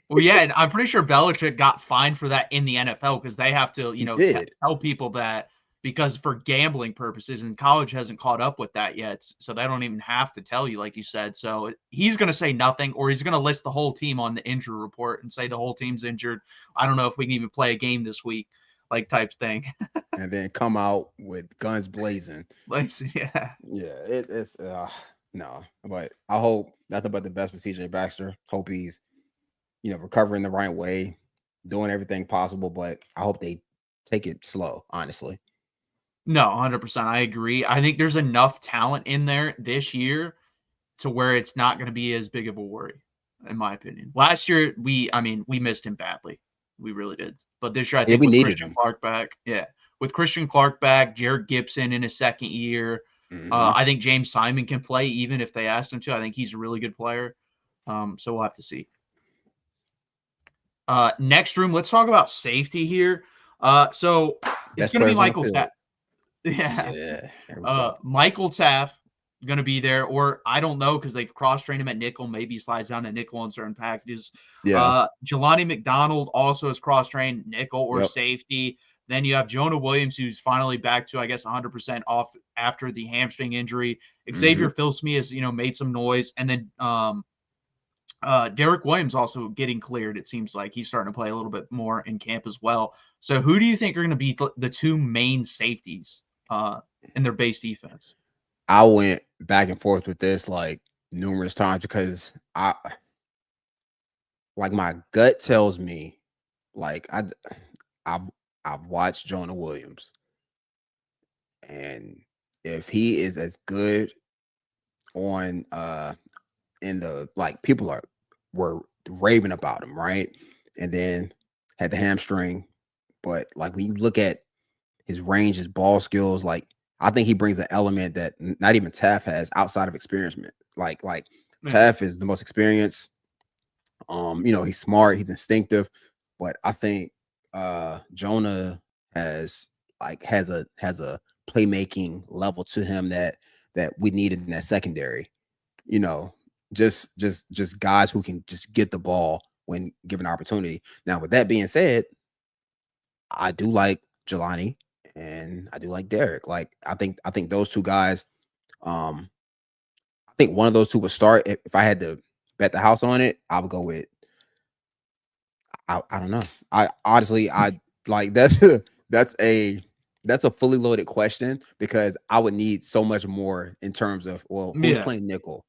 Well, yeah, and I'm pretty sure Belichick got fined for that in the NFL because they have to, He did. tell people that because for gambling purposes, and college hasn't caught up with that yet, so they don't even have to tell you, like you said. So he's going to say nothing, or he's going to list the whole team on the injury report and say the whole team's injured. I don't know if we can even play a game this week, like type thing. And then come out with guns blazing. Like, yeah. Yeah, it's no, but I hope nothing but the best for CJ Baxter. Hope he's recovering the right way, doing everything possible. But I hope they take it slow. Honestly, No, 100%. I agree. I think there's enough talent in there this year to where it's not going to be as big of a worry, in my opinion. Last year, we missed him badly. We really did. But this year, I yeah, think we with needed Christian him. Clark back, yeah, with Christian Clark back, Jared Gibson in his second year, Hmm. I think James Simon can play even if they asked him to. I think he's a really good player. So we'll have to see. Next room, let's talk about safety here. So it's Best going to be players on the Michael field. Taft. Yeah. Yeah, there we go. Michael Taft going to be there, or I don't know because they've cross-trained him at nickel. Maybe he slides down to nickel on certain packages. Yeah. Jelani McDonald also is cross-trained nickel or Yep. safety. Then you have Jonah Williams, who's finally back to, I guess, 100% off after the hamstring injury. Hmm. Xavier Filsme has, made some noise. And then Derek Williams also getting cleared. It seems like he's starting to play a little bit more in camp as well. So who do you think are going to be the two main safeties in their base defense? I went back and forth with this like numerous times because I like my gut tells me like I've I've watched Jonah Williams, and if he is as good on in the like people were raving about him, right? And then had the hamstring, but like when you look at his range, his ball skills, like I think he brings an element that not even Taff has outside of experience. Like Yeah. Taff is the most experienced. He's smart, he's instinctive, but I think Jonah has a playmaking level to him that we needed in that secondary. You know, just guys who can just get the ball when given opportunity. Now, with that being said, I do like Jelani and I do like Derek. Like I think those two guys, um, I think one of those two would start. If I had to bet the house on it, I would go with I don't know. I honestly I like that's a fully loaded question because I would need so much more in terms of who's Yeah. playing nickel.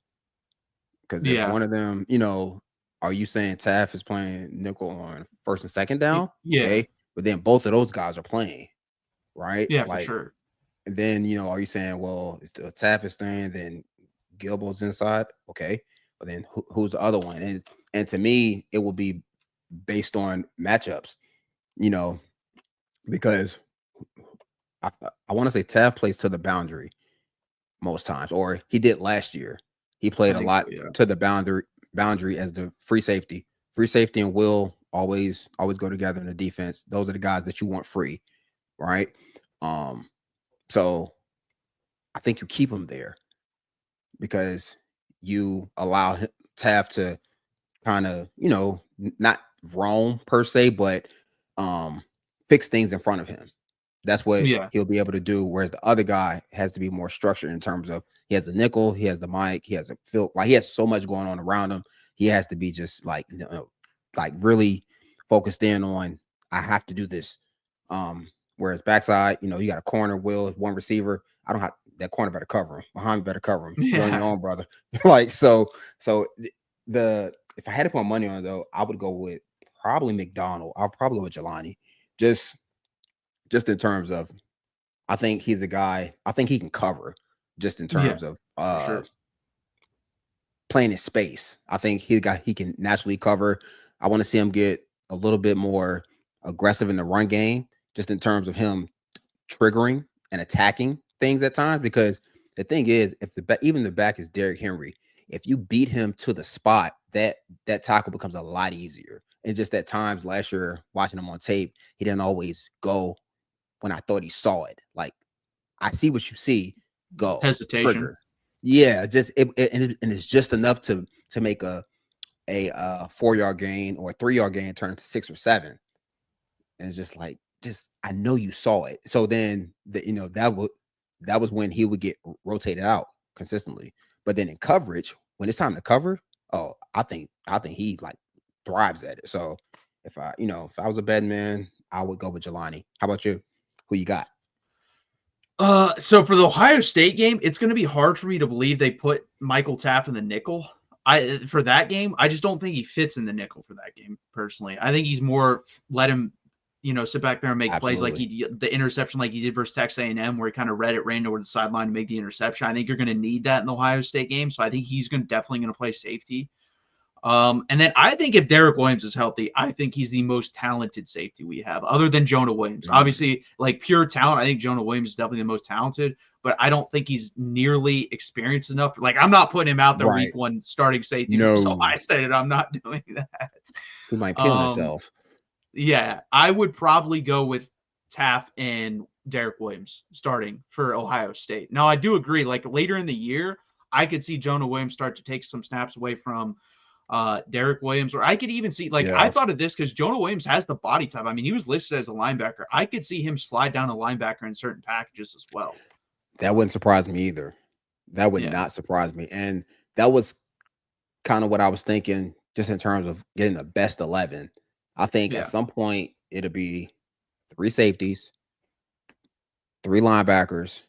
Because if Yeah. one of them, are you saying Taff is playing nickel on first and second down? Yeah. Okay. But then both of those guys are playing, right? Yeah, for Like, sure. and then, are you saying, well, it's the Taff is staying, then Gilbo's inside? Okay. But then who's the other one? And to me, it will be based on matchups, you know, because I want to say Taff plays to the boundary most times, or he did last year. He I played a think so, lot yeah. to the boundary as the free safety. Free safety and will always go together in the defense. Those are the guys that you want free, right? Um, so I think you keep him there because you allow Taft to kind of, not roam per se, but fix things in front of him. That's what Yeah. he'll be able to do. Whereas the other guy has to be more structured in terms of he has a nickel, he has the mic, he has a feel like he has so much going on around him. He has to be just like really focused in on I have to do this. Whereas backside, you got a corner, Will, one receiver. I don't have that corner better cover him. Behind better cover him. You're on your Yeah. own, brother. Like so the if I had to put money on it though, I would go with probably McDonald. I'll probably go with Jelani. Just just in terms of I think he's a guy, I think he can cover just in Yeah, terms of for sure. playing in space. I think he can naturally cover. I want to see him get a little bit more aggressive in the run game, just in terms of him triggering. and attacking things at times, because the thing is, if even the back is Derrick Henry, if you beat him to the spot, that tackle becomes a lot easier. And just at times last year, watching him on tape, he didn't always go when I thought he saw it. Like, I see what you see, go Hesitation. trigger. Yeah, just and it's just enough to make a 4-yard gain or a 3-yard gain turn into 6 or 7. And it's just like, just I know you saw it. So then that was when he would get rotated out consistently. But then in coverage, when it's time to cover, oh, I think he like thrives at it. So if I was a betting man, I would go with Jelani. How about you? Who you got? So for the Ohio State game, it's going to be hard for me to believe they put Michael Taft in the nickel. For that game, I just don't think he fits in the nickel for that game. Personally, I think he's more let him, sit back there and make plays like the interception like he did versus Texas A&M, where he kind of ran over the sideline to make the interception. I think you're going to need that in the Ohio State game, so I think he's definitely going to play safety. And then I think if Derek Williams is healthy, I think he's the most talented safety we have, other than Jonah Williams. Obviously, like pure talent, I think Jonah Williams is definitely the most talented, but I don't think he's nearly experienced enough. Like, I'm not putting him out there week one starting safety. No. So I stated I'm not doing that. He might kill himself. Yeah, I would probably go with Taft and Derek Williams starting for Ohio State. Now, I do agree, like later in the year, I could see Jonah Williams start to take some snaps away from Derek Williams, or I could even see, I thought of this because Jonah Williams has the body type. I mean, he was listed as a linebacker. I could see him slide down a linebacker in certain packages as well. That wouldn't surprise me either. That would not surprise me. And that was kind of what I was thinking, just in terms of getting the best 11. I think at some point it'll be 3 safeties, 3 linebackers,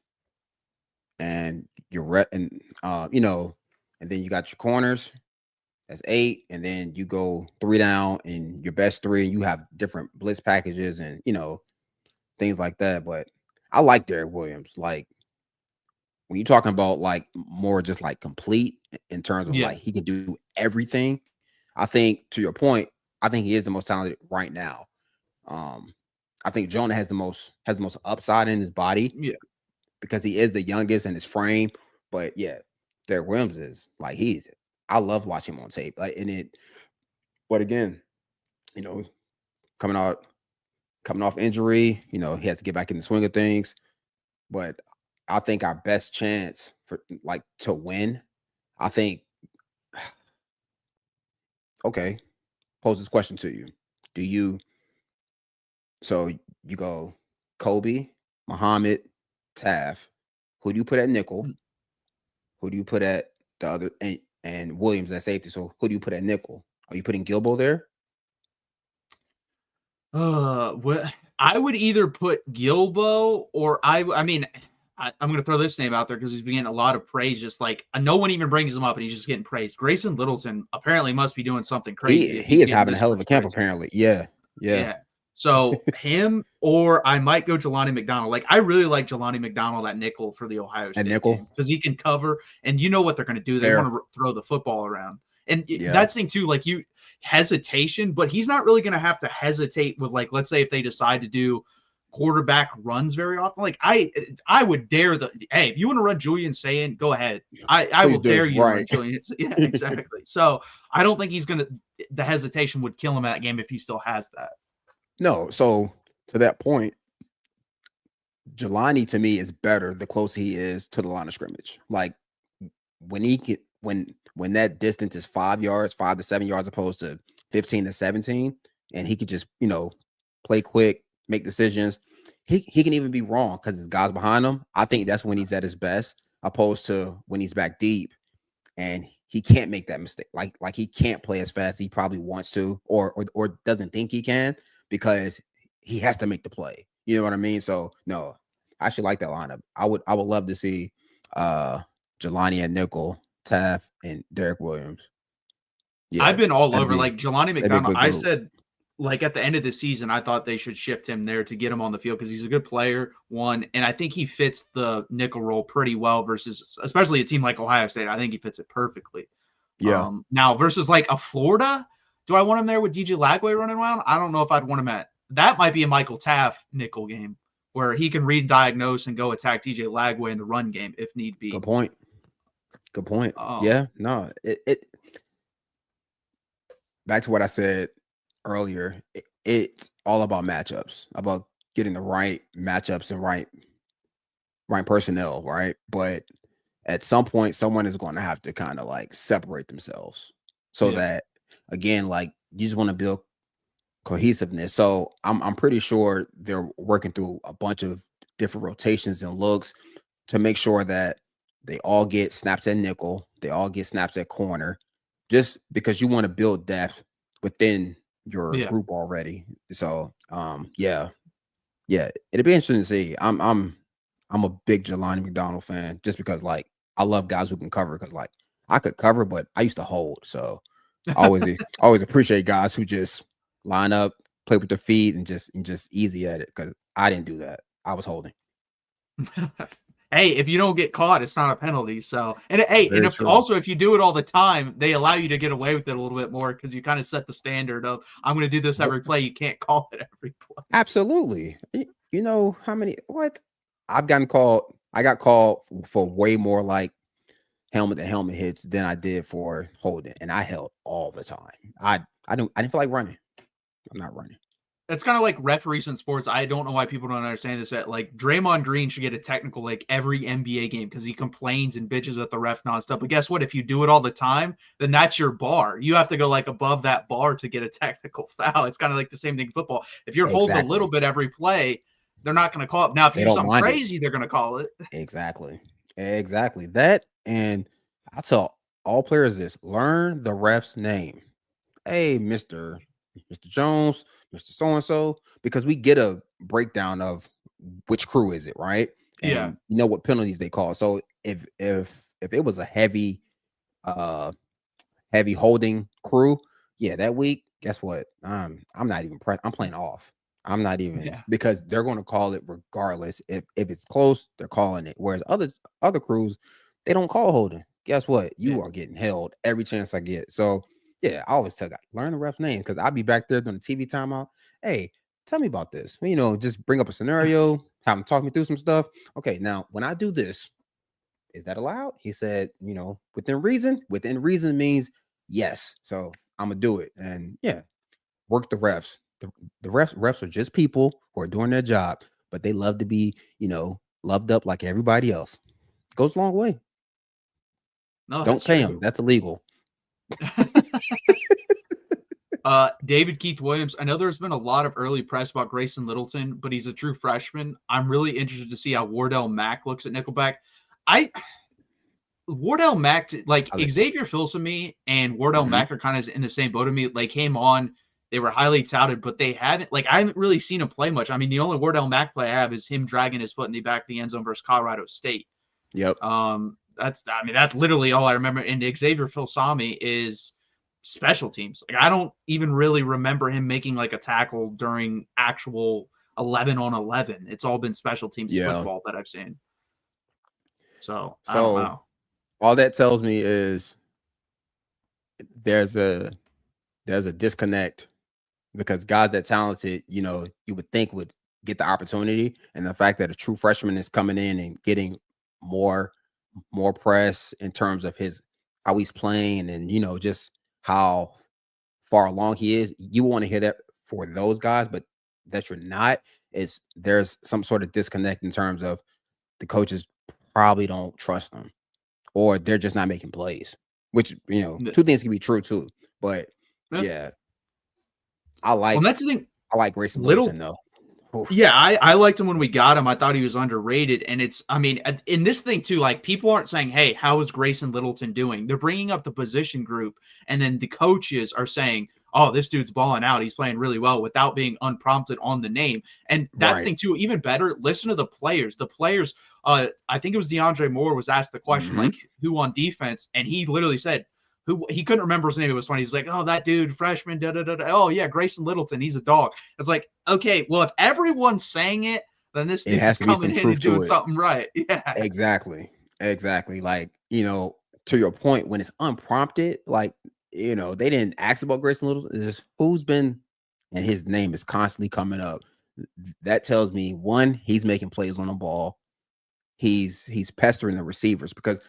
and and then you got your corners. That's 8, and then you go 3 down in your best 3, and you have different blitz packages and things like that. But I like Derek Williams. Like, when you're talking about like more just like complete in terms of like he can do everything, I think, to your point, I think he is the most talented right now. I think Jonah has the most upside in his body, because he is the youngest in his frame. But Derek Williams is like, I love watching him on tape. But again, coming off injury, he has to get back in the swing of things. But I think our best chance for to win, I think. Okay, pose this question to you. So you go Kobe, Muhammad, Taft. Who do you put at nickel? Who do you put at the other? And Williams at safety. So who do you put at nickel? Are you putting Gilbo there? What I would either put Gilbo or I mean, I'm going to throw this name out there because he's been getting a lot of praise. Just like no one even brings him up, and he's just getting praised. Grayson Littleton apparently must be doing something crazy. He is having a hell of a camp, apparently. Yeah. So him, or I might go Jelani McDonald. Like, I really like Jelani McDonald at nickel for the Ohio State game because he can cover, and you know what they're going to do. They want to throw the football around. And that's the thing too, like hesitation, but he's not really going to have to hesitate with, like, let's say if they decide to do quarterback runs very often. Like, I would dare hey, if you want to run Julian Sayin, go ahead. I will dare you to run Julian. Yeah, exactly. So I don't think the hesitation would kill him in that game if he still has that. No, so to that point, Jelani to me is better the closer he is to the line of scrimmage. Like, when that distance is 5 to 7 yards, opposed to 15 to 17, and he could just play quick, make decisions. He can even be wrong because the guys behind him. I think that's when he's at his best, opposed to when he's back deep and he can't make that mistake. Like he can't play as fast as he probably wants to, or doesn't think he can, because he has to make the play. You know what I mean? So no, I actually like that lineup. I would love to see Jelani at nickel, Taft, and Derek Williams. Yeah, I've been all over like Jelani McDonald. I said, like, at the end of the season, I thought they should shift him there to get him on the field because he's a good player, one, and I think he fits the nickel role pretty well versus, especially a team like Ohio State. I think he fits it perfectly. Yeah. Now versus like a Florida, do I want him there with DJ Lagway running around? I don't know if I'd want him at. That might be a Michael Taft nickel game where he can read, diagnose, and go attack TJ Lagway in the run game if need be. Good point. Good point. Um, Yeah, no, it back to what I said earlier. It's all about matchups, about getting the right matchups and right personnel, right? But at some point, someone is going to have to kind of like separate themselves so yeah. that again, like you just want to build cohesiveness. So I'm pretty sure they're working through a bunch of different rotations and looks to make sure that they all get snaps at nickel, they all get snaps at corner, just because you want to build depth within your Yeah. group already. So yeah, it'd be interesting to see. I'm a big Jelani McDonald fan just because like I love guys who can cover because like I could cover, but I used to hold. So I always appreciate guys who just line up, play with their feet, and just easy at it because I didn't do that. I was holding. Hey, if you don't get caught, it's not a penalty. So, and hey, and Very if true. also if you do it all the time, they allow you to get away with it a little bit more because you kind of set the standard of I'm going to do this Yep. every play. You can't call it every play. Absolutely. You know how many what I've gotten called. I got called for way more like helmet to helmet hits than I did for holding, and I held all the time. I didn't feel like running. I'm not running. It's kind of like referees in sports. I don't know why people don't understand this. That like Draymond Green should get a technical like every NBA game because he complains and bitches at the ref nonstop. But guess what? If you do it all the time, then that's your bar. You have to go like above that bar to get a technical foul. It's kind of like the same thing in football. If you're holding a little Exactly. bit every play, they're not going to call it. Now, if you They do don't something mind it. crazy, they're going to call it. Exactly. Exactly. That and I tell all players this: learn the ref's name. Hey, Mr. Jones, Mr. So and so, because we get a breakdown of which crew is it, right? Yeah. And you know what penalties they call. So if it was a uh heavy holding crew, yeah, that week, guess what? I'm not even I'm playing off. I'm not even Yeah. because they're going to call it regardless. If it's close, they're calling it. Whereas other crews, they don't call holding. Guess what? Yeah. You are getting held every chance I get. So yeah, I always tell guys, learn the ref's name because I'll be back there during the TV timeout. Hey, tell me about this. You know, just bring up a scenario, have them talk me through some stuff. Okay, now when I do this, is that allowed? He said, you know, within reason. Within reason means yes. So I'm gonna do it. And yeah, work the refs. The refs are just people who are doing their job, but they love to be, you know, loved up like everybody else. Goes a long way. No, Don't that's pay them. true. That's illegal. David Keith Williams. I know there's been a lot of early press about Grayson Littleton, but he's a true freshman. I'm really interested to see how Wardell Mack looks at Nickelback. I Wardell Mack, like I Xavier Filsaime and Wardell Mhm. Mack are kind of in the same boat of me. They came on, they were highly touted, but they haven't, like, I haven't really seen him play much. I mean, the only Wardell Mack play I have is him dragging his foot in the back of the end zone versus Colorado State. Yep. That's literally all I remember. And Xavier Filsaime is special teams. Like, I don't even really remember him making like a tackle during actual 11 on 11. It's all been special teams Yeah. football that I've seen. So I don't So know. all that tells me is there's a there's a disconnect because guys that talented, you know, you would think would get the opportunity, and the fact that a true freshman is coming in and getting more more press in terms of his how he's playing and you know just how far along he is, you want to hear that for those guys, but that you're not. Is there's some sort of disconnect in terms of the coaches probably don't trust them or they're just not making plays, which you know two things can be true too. But Yeah. yeah, I Well, like that's the thing. I like Grayson Little Littleton though. Oof. Yeah, I liked him when we got him. I thought he was underrated. And it's, I mean, in this thing too, like people aren't saying, hey, how is Grayson Littleton doing? They're bringing up the position group. And then the coaches are saying, oh, this dude's balling out. He's playing really well without being unprompted on the name. And that's the Right. thing too, even better, listen to the players. The players, I think it was DeAndre Moore was asked the question, Hmm. like, who on defense? And he literally said, who he couldn't remember his name. It was funny. He's like, oh, that dude, freshman, da da da. Oh, yeah, Grayson Littleton. He's a dog. It's like, okay, well, if everyone's saying it, then this It dude's has to be coming some in truth and doing to it. something right. Yeah. Exactly. Exactly. Like, you know, to your point, when it's unprompted, like, you know, they didn't ask about Grayson Little. It's just who's been, and his name is constantly coming up. that tells me, one, he's making plays on the ball. He's pestering the receivers, because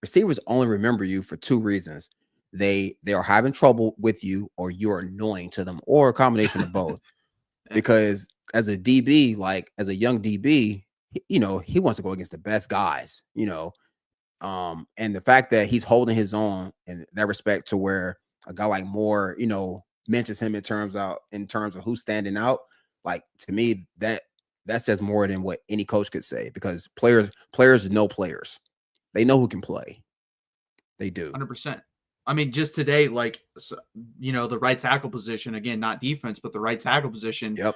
receivers only remember you for two reasons. They are having trouble with you, or you're annoying to them, or a combination of both. Yeah, Because as a DB, like as a young DB, he wants to go against the best guys, and the fact that he's holding his own in that respect, to where a guy like Moore, mentions him in terms of who's standing out, like, to me, that says more than what any coach could say, because players know players. They know who can play. They do. 100%. I mean, just today, like, the right tackle position, again, not defense, but the right tackle position, Yep.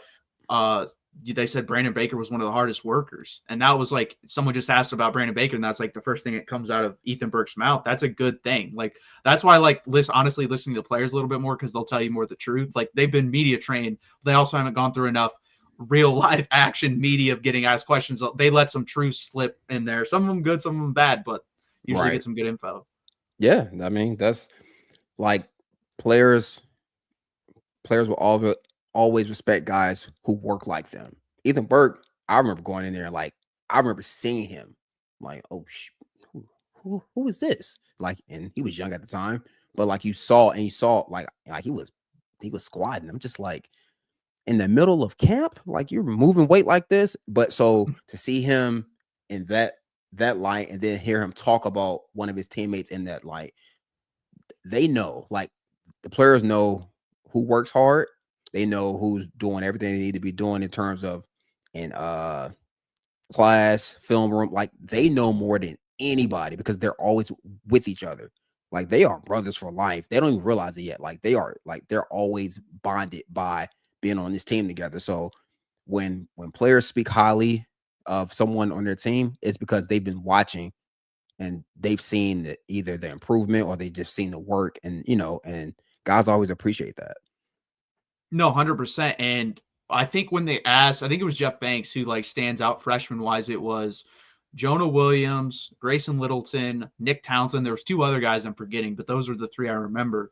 uh, they said Brandon Baker was one of the hardest workers. And that was like, someone just asked about Brandon Baker, and that's like the first thing that comes out of Ethan Burke's mouth. That's a good thing. Like, that's why I like honestly listening to the players a little bit more, because they'll tell you more of the truth. Like, they've been media trained. They also haven't gone through enough real life action media of getting asked questions. They let some truth slip in there. Some of them good, some of them bad, but usually Right. get some good info. Yeah. I mean, that's like, players players will always respect guys who work like them. Ethan Burke, I remember going in there, like, I remember seeing him, like, oh, who is this? Like, and he was young at the time, but like, you saw like he was squatting. I'm just like, in the middle of camp, like, you're moving weight like this. But so to see him in that light, and then hear him talk about one of his teammates in that light, they know, like, the players know who works hard. They know who's doing everything they need to be doing in terms of, in class, film room. Like, they know more than anybody, because they're always with each other. Like, they are brothers for life. They don't even realize it yet. They're always bonded by being on this team together. So when players speak highly of someone on their team, it's because they've been watching, and they've seen either the improvement, or they just seen the work, and guys always appreciate that. No, 100%. And I think when they asked, I think it was Jeff Banks who like stands out freshman wise. It was Jonah Williams, Grayson Littleton, Nick Townsend. There was two other guys I'm forgetting, but those are the three I remember.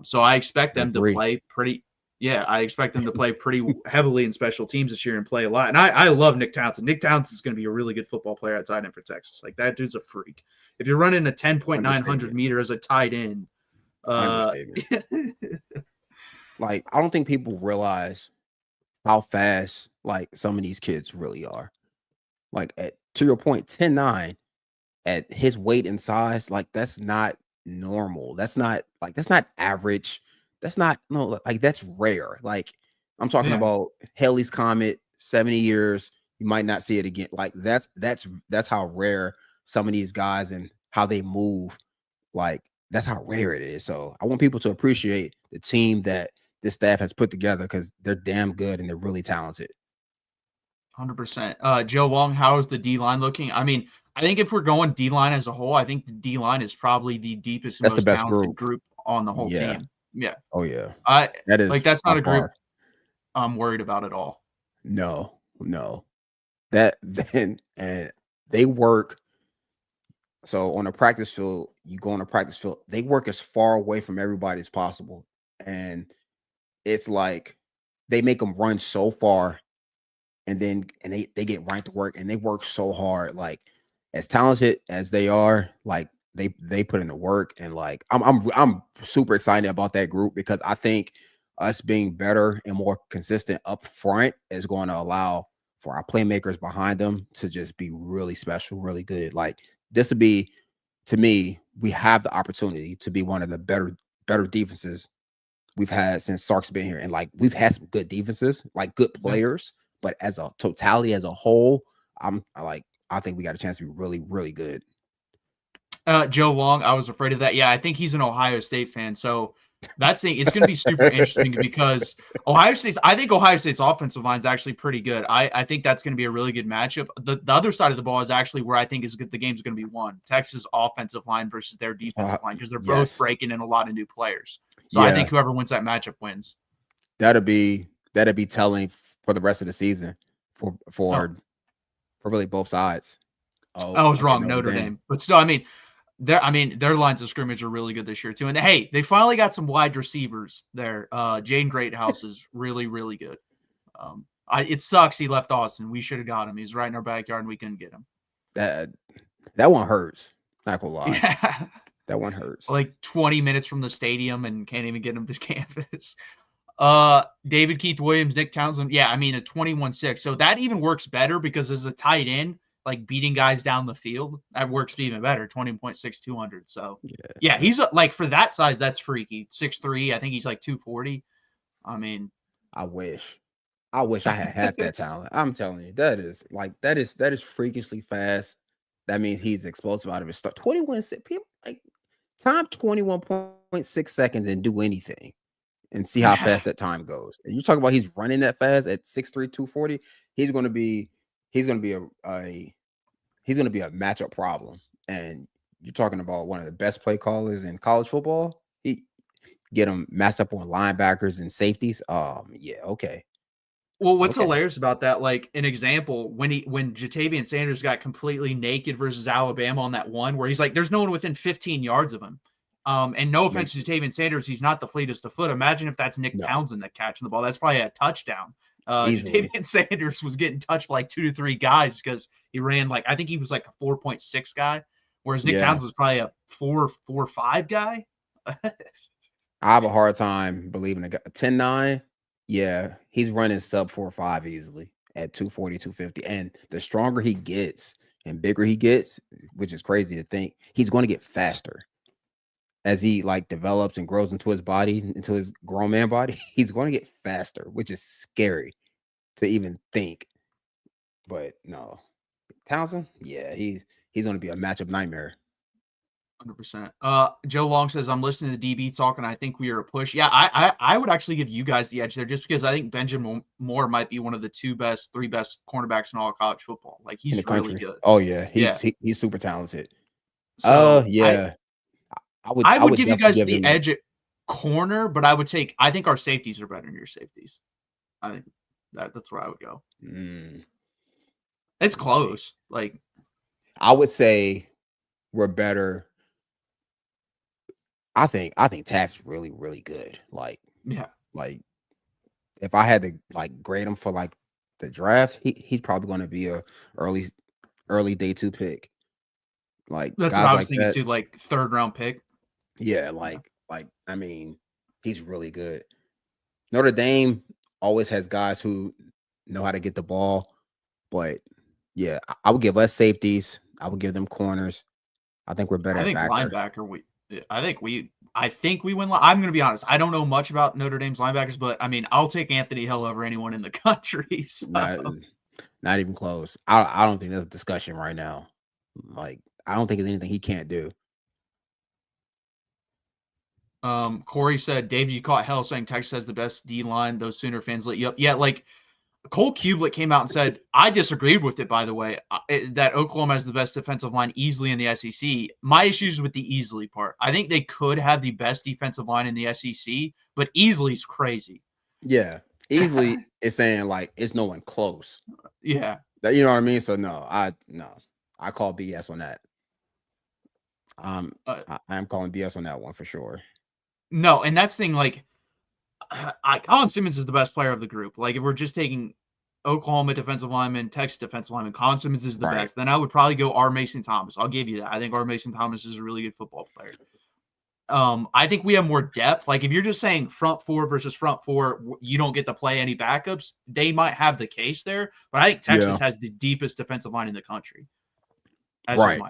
So I expect The them to three. play pretty. Yeah, I expect them to play pretty heavily in special teams this year and play a lot. And I love Nick Townsend. Nick Townsend is going to be a really good football player at tight end for Texas. Like, that dude's a freak. If you're running a 10.900 Understatement. meter as a tight end, uh, Understatement. Like, I don't think people realize how fast, like, some of these kids really are. Like, to your point, 10'9", at his weight and size, like, that's not normal. That's not average. That's not, no, like, that's rare. Like, I'm talking yeah. about Haley's Comet, 70 years, you might not see it again. Like, that's how rare some of these guys, and how they move. Like, that's how rare it is. So I want people to appreciate the team that this staff has put together, because they're damn good, and they're really talented. 100%. Joe Wong, how is the D line looking? I mean, I think if we're going D line as a whole, I think the D line is probably the deepest and That's the most best talented group. group on the whole Yeah. team. Yeah. Oh yeah. I That like is that's by not a group far. I'm worried about at all. No, no. That then and they work. So on a practice field, you go on a practice field, they work as far away from everybody as possible. And it's like, they make them run so far, and they get right to work, and they work so hard. Like, as talented as they are, like, they put in the work. And like, I'm super excited about that group, because I think us being better and more consistent up front is going to allow for our playmakers behind them to just be really special, really good. Like, this would be, to me, we have the opportunity to be one of the better defenses we've had since Sark's been here. And like, we've had some good defenses, like good Yeah. players, but as a totality, as a whole, I think we got a chance to be really, really good. Joe Long, I was afraid of that. Yeah, I think he's an Ohio State fan. So that's the it's going to be super interesting, because I think Ohio State's offensive line is actually pretty good. I think that's going to be a really good matchup. The other side of the ball is actually where I think is good. The game's going to be won. Texas offensive line versus their defensive line, because they're both Yes. breaking in a lot of new players. So I think Yeah. whoever wins that matchup wins. That'd be telling for the rest of the season, for Oh, for for really both sides. Oh, I was okay, wrong. Notre Notre Dame. Dame, but still, their lines of scrimmage are really good this year too. And hey, they finally got some wide receivers there. Jaden Greathouse is really, really good. It sucks he left Austin. We should have got him. He's right in our backyard, and we couldn't get him. That that one hurts. Not gonna lie. Yeah. That one hurts. Like 20 minutes from the stadium and can't even get him to campus. David Keith Williams, Nick Townsend. Yeah, I mean, a 21-6. So that even works better because as a tight end, like beating guys down the field, that works even better. 20.6, 200. So yeah, he's like for that size, that's freaky. 6'3. I think he's like 240. I mean, I wish I had half that talent. I'm telling you, that is freakishly fast. That means he's explosive out of his start. 21 people like time 21.6 seconds and do anything and see how fast that time goes. And you talk about he's running that fast at 6'3", 240. He's gonna be a matchup problem. And you're talking about one of the best play callers in college football. He get him matched up on linebackers and safeties. Yeah, okay. well, what's Okay. hilarious about that, like an example, when Jatavian Sanders got completely naked versus Alabama on that one, where he's like, there's no one within 15 yards of him. And no offense to Jatavian Sanders, he's not the fleetest of foot. Imagine if that's Nick Townsend that catching the ball. That's probably a touchdown. Jatavian Sanders was getting touched by like 2 to 3 guys because he ran like, I think he was like a 4.6 guy, whereas Nick Townsend was probably a 4.5 guy. I have a hard time believing a 10-9. Yeah, he's running sub 4.5 easily at 240, 250. And the stronger he gets and bigger he gets, which is crazy to think, he's going to get faster. As he like develops and grows into his body, into his grown man body, he's going to get faster, which is scary to even think. But no, Townsend, yeah, he's going to be a matchup nightmare. 100%. Joe Long says, I'm listening to DB talk, and I think we are a push. Yeah, I would actually give you guys the edge there just because I think Benjamin Moore might be one of the 3 best cornerbacks in all of college football. Like, he's really good. Oh, yeah. He's super talented. So, yeah. I would give you guys the edge at corner, but I think our safeties are better than your safeties. I think that's where I would go. It's close. Like, I would say we're better. I think Taft's really, really good. Like, yeah. Like, if I had to like grade him for like the draft, he's probably going to be a early day 2 pick. Like, that's guys what I was like thinking that, too, like 3rd round pick. Yeah, like I mean, he's really good. Notre Dame always has guys who know how to get the ball, but yeah, I would give us safeties. I would give them corners. I think we're better I at think backer. linebacker. I think we win. I'm going to be honest. I don't know much about Notre Dame's linebackers, but I mean, I'll take Anthony Hill over anyone in the country. So. Not even close. I don't think there's a discussion right now. Like, I don't think there's anything he can't do. Corey said, Dave, you caught hell saying Texas has the best D line. Those Sooner fans lit you up. Yeah, like Cole Kublik came out and said, I disagreed with it, by the way, that Oklahoma has the best defensive line easily in the SEC. My issues with the easily part. I think they could have the best defensive line in the SEC, but easily is crazy. Yeah, easily is saying like it's no one close. Yeah. You know what I mean? So no, I call BS on that. I am calling BS on that one for sure. No, and that's the thing, like, Colin Simmons is the best player of the group. Like, if we're just taking Oklahoma defensive lineman, Texas defensive lineman, Colin Simmons is the best. Then I would probably go R. Mason Thomas. I'll give you that. I think R. Mason Thomas is a really good football player. I think we have more depth. Like, if you're just saying front 4 versus front 4, you don't get to play any backups, they might have the case there. But I think Texas has the deepest defensive line in the country. Right.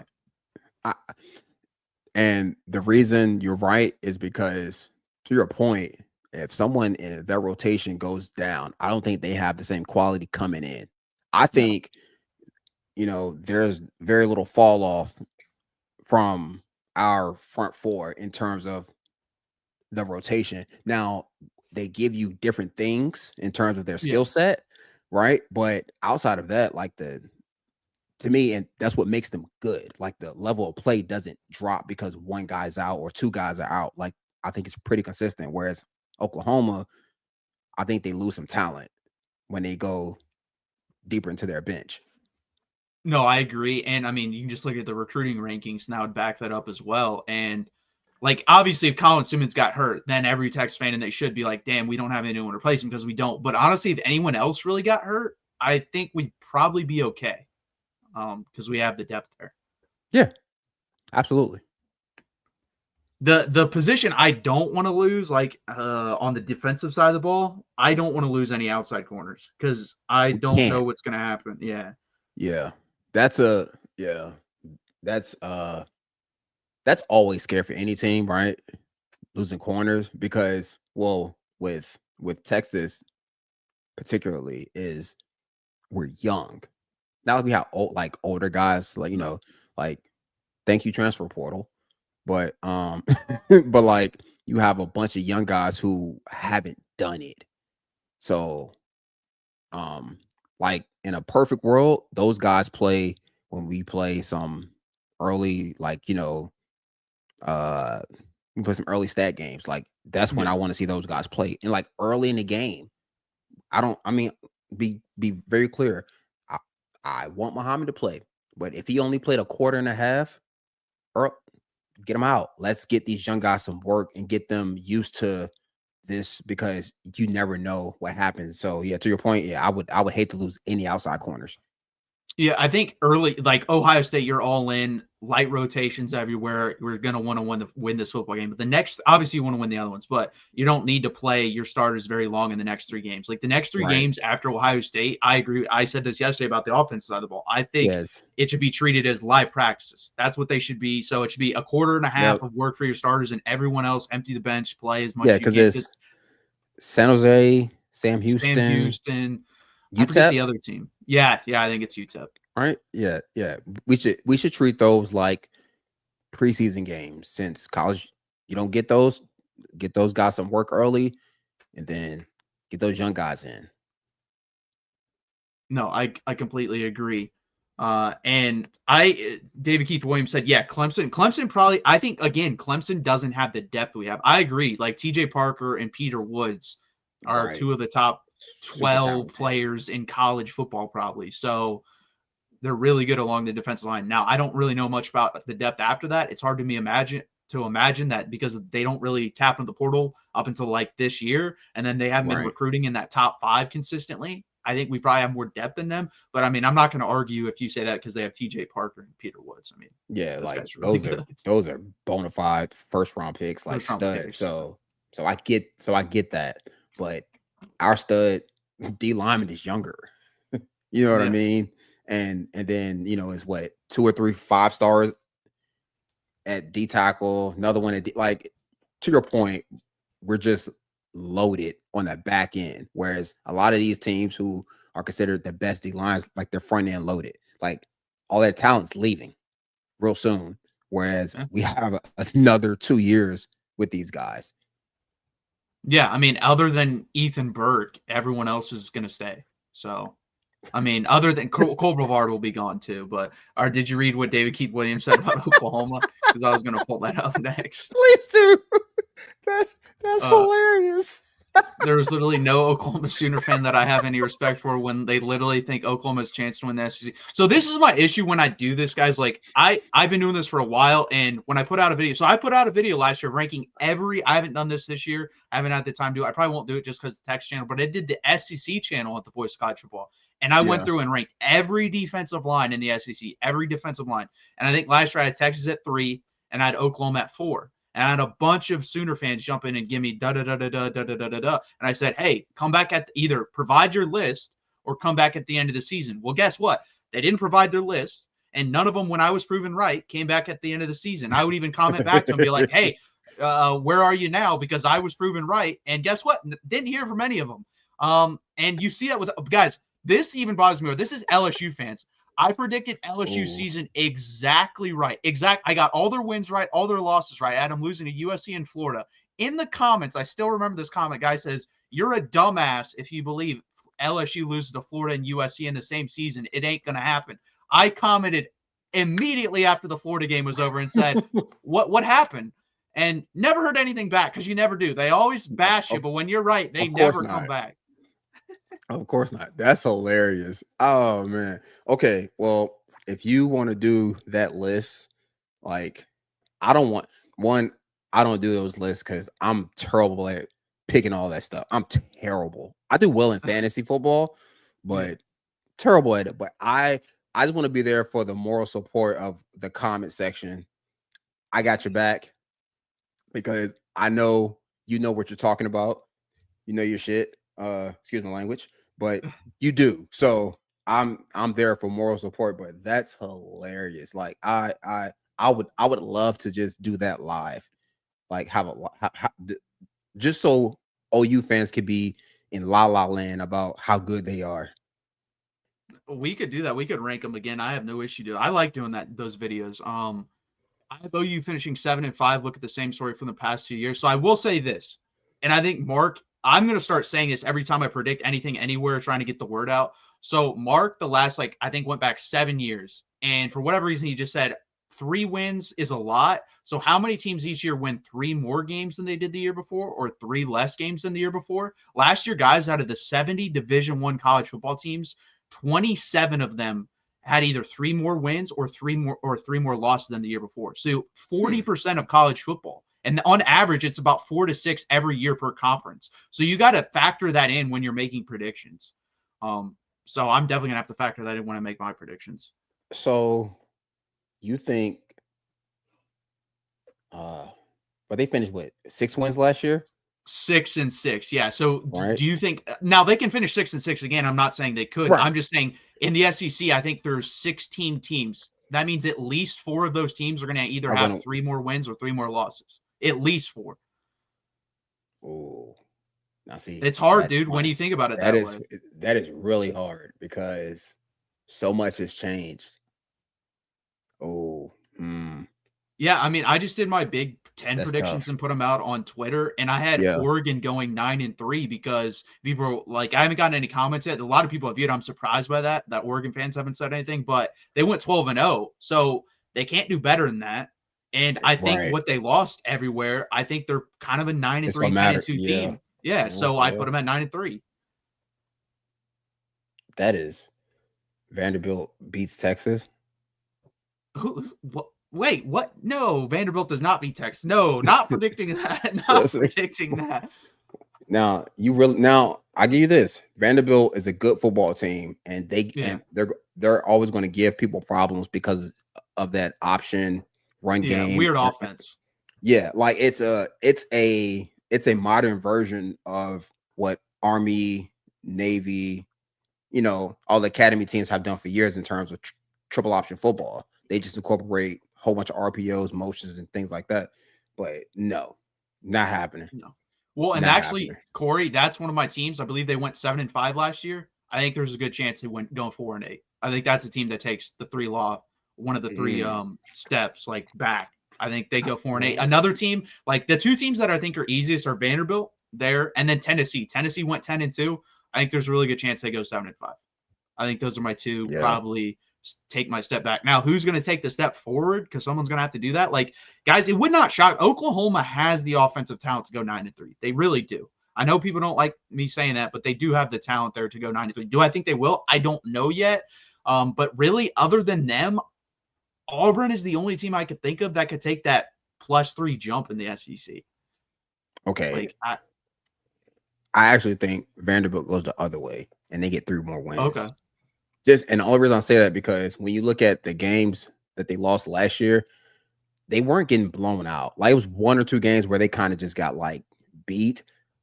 And the reason you're right is because, to your point, if someone in their rotation goes down, I don't think they have the same quality coming in. I think, there's very little fall off from our front 4 in terms of the rotation. Now, they give you different things in terms of their skill set, right? But outside of that, like to me, and that's what makes them good. Like, the level of play doesn't drop because one guy's out or 2 guys are out. Like, I think it's pretty consistent. Whereas Oklahoma, I think they lose some talent when they go deeper into their bench. No, I agree. And I mean, you can just look at the recruiting rankings now to back that up as well. And Like, obviously, if Colin Simmons got hurt, then every Texas fan, and they should be like, damn, we don't have anyone to replace him, because we don't. But honestly, if anyone else really got hurt, I think we'd probably be okay, because we have the depth there. Yeah, absolutely. The position I don't want to lose, like on the defensive side of the ball, I don't want to lose any outside corners, because I We don't know can't. what's going to happen. Yeah. Yeah. That's a that's always scary for any team, right? Losing corners, because with Texas particularly is we're young. Now we have older guys, like, like, thank you transfer portal, but but like, you have a bunch of young guys who haven't done it. So like, in a perfect world, those guys play when we play some early, like, we play some early stat games. Like, that's when Yeah. I want to see those guys play. And like, early in the game, I mean, be very clear. I want Muhammad to play, but if he only played a quarter and a half, or get him out. Let's get these young guys some work and get them used to this, because you never know what happens. So yeah, to your point, yeah, I would hate to lose any outside corners. Yeah, I think early, like Ohio State, you're all in, light rotations everywhere. We're gonna want to win this football game. But the next, obviously, you want to win the other ones, but you don't need to play your starters very long in the next 3 games. Like the next three Right. games after Ohio State, I agree. I said this yesterday about the offensive side of the ball. I think Yes. it should be treated as live practices. That's what they should be. So it should be a quarter and a half Yep. of work for your starters, and everyone else empty the bench, play as much Yeah, as you because can. it's San Jose, Sam Sam Houston, Houston, I forget UTEP, the other team. Yeah, I think it's UTEP. right? Yeah, yeah. We should treat those like preseason games, since college, you don't get those. Get those guys some work early, and then get those young guys in. No, I completely agree. And David Keith Williams said, yeah, Clemson probably, I think, again, Clemson doesn't have the depth we have. I agree. Like TJ Parker and Peter Woods are Right. two of the top Super 12 talented. players in college football, probably. So they're really good along the defensive line. Now, I don't really know much about the depth after that. It's hard to imagine that, because they don't really tap into the portal up until like this year, and then they haven't been Right. recruiting in that top 5 consistently. I think we probably have more depth than them, but I mean, I'm not going to argue if you say that, because they have TJ Parker and Peter Woods. I mean, Yeah, those like, guys are really those are good. those are bona fide first round picks, like First round studs. picks. So I get that, but our stud D lineman is younger. You know what I Yeah. mean? And then, is what, 2 or 3 5 stars at D tackle, another one at D, like, to your point, we're just loaded on the back end. Whereas a lot of these teams who are considered the best D lines, like, they're front end loaded. Like, all their talent's leaving real soon. Whereas Yeah. we have another 2 years with these guys. Yeah. I mean, other than Ethan Burke, everyone else is going to stay. So, I mean, other than Cole Brevard will be gone too. But did you read what David Keith Williams said about Oklahoma? Because I was going to pull that up next. Please do. That's Uh, hilarious. There was literally no Oklahoma Sooner fan that I have any respect for when they literally think Oklahoma's chance to win the SEC. So this is my issue when I do this, guys. Like I've been doing this for a while, and when I put out a video, so I put out a video last year ranking every. I haven't done this year. I haven't had the time to do it. I probably won't do it just because the text channel, but I did the SEC channel at the Voice of College Football, and I went Yeah. through and ranked every defensive line in the SEC, every defensive line. And I think last year I had Texas at 3, and I had Oklahoma at 4. And I had a bunch of Sooner fans jump in and give me da da da da da da da da da. And I said, hey, come back at either provide your list or come back at the end of the season. Well, guess what? They didn't provide their list, and none of them, when I was proven right, came back at the end of the season. I would even comment back to them, be like, hey, where are you now? Because I was proven right. And guess what? Didn't hear from any of them. And you see that with guys. This even bothers me. This is LSU fans. I predicted LSU season exactly right. I got all their wins right, all their losses right. I had them losing to USC and Florida. In the comments, I still remember this comment. Guy says, "You're a dumbass if you believe LSU loses to Florida and USC in the same season. It ain't gonna happen." I commented immediately after the Florida game was over and said, "What happened?" And never heard anything back, because you never do. They always bash you, but when you're right, they Of course never come not. back. Of course not. That's hilarious. Oh man. Okay. Well, if you want to do that list, like, I don't want one. I don't do those lists because I'm terrible at picking all that stuff. I'm terrible. I do well in fantasy football, Yeah. but terrible at it. But I just want to be there for the moral support of the comment section. I got your back because I know you know what you're talking about. You know your shit. Excuse my language, but you do. So I'm there for moral support. But that's hilarious. Like I would love to just do that live. Like have a just so OU fans could be in La La Land about how good they are. We could do that. We could rank them again. I have no issue doing. I like doing those videos. I have OU finishing 7-5. Look at the same story from the past 2 years. So I will say this, and I think Mark, I'm going to start saying this every time I predict anything anywhere, trying to get the word out. So Mark, the last I think went back 7 years, and for whatever reason, he just said 3 wins is a lot. So how many teams each year win 3 more games than they did the year before, or 3 less games than the year before? Last year, guys, out of the 70 Division I college football teams, 27 of them had either 3 more wins or three more losses than the year before. So 40% of college football. And on average, it's about 4 to 6 every year per conference. So you got to factor that in when you're making predictions. So I'm definitely gonna have to factor that in when I make my predictions. So you think but they finished with 6 wins last year, 6-6, yeah. So right? do you think now they can finish 6-6 again? I'm not saying they could. Right. I'm just saying in the SEC, I think there's 16 teams. That means at least 4 of those teams are going to either Are have gonna 3 more wins or 3 more losses. At least 4. oh now see It's hard, that's dude, when fun. you think about it That that is way. that is really hard because so much has changed. Oh, Yeah, I mean, I just did my Big Ten that's predictions tough. and put them out on Twitter, and I had Yeah. Oregon going 9-3 because people were like, I haven't gotten any comments yet. A lot of people have viewed. I'm surprised by that Oregon fans haven't said anything, but they went 12-0, so they can't do better than that. And I think Right. what they lost everywhere, I think they're kind of a 9 and It's 3, gonna 10 and matter. 2 Yeah. team. Yeah, Yeah. so I Yeah. put them at 9-3. That is Vanderbilt beats Texas. What? Wait, what? No, Vanderbilt does not beat Texas. No, not predicting that. Not Listen, predicting that. now you really now I give you this. Vanderbilt is a good football team, and Yeah, they're always going to give people problems because of that option run yeah, game. weird offense. Yeah, like it's a modern version of what Army, Navy, all the academy teams have done for years in terms of triple option football. They just incorporate a whole bunch of RPOs, motions, and things like that. But no, not happening. No. Well, and Not happening. actually, Corey, that's one of my teams. I believe they went 7-5 last year. I think there's a good chance they went going 4-8. I think that's a team that takes the one of the three Mm. steps like back. I think they go 4-8. Man. Another team, like the 2 teams that I think are easiest are Vanderbilt there, and then Tennessee. Tennessee went 10-2. I think there's a really good chance they go 7-5. I think those are my 2 Yeah. probably take my step back. Now, who's going to take the step forward? Because someone's going to have to do that. Like, guys, it would not shock. Oklahoma has the offensive talent to go 9-3. They really do. I know people don't like me saying that, but they do have the talent there to go 9-3. Do I think they will? I don't know yet. But really, other than them, Auburn is the only team I could think of that could take that +3 jump in the SEC. Okay. Like, I actually think Vanderbilt goes the other way and they get 3 more okay. wins. And the only reason I say that because when you look at the games that they lost last year, they weren't getting blown out. Like it was 1 or 2 games where they kind of just got like beat,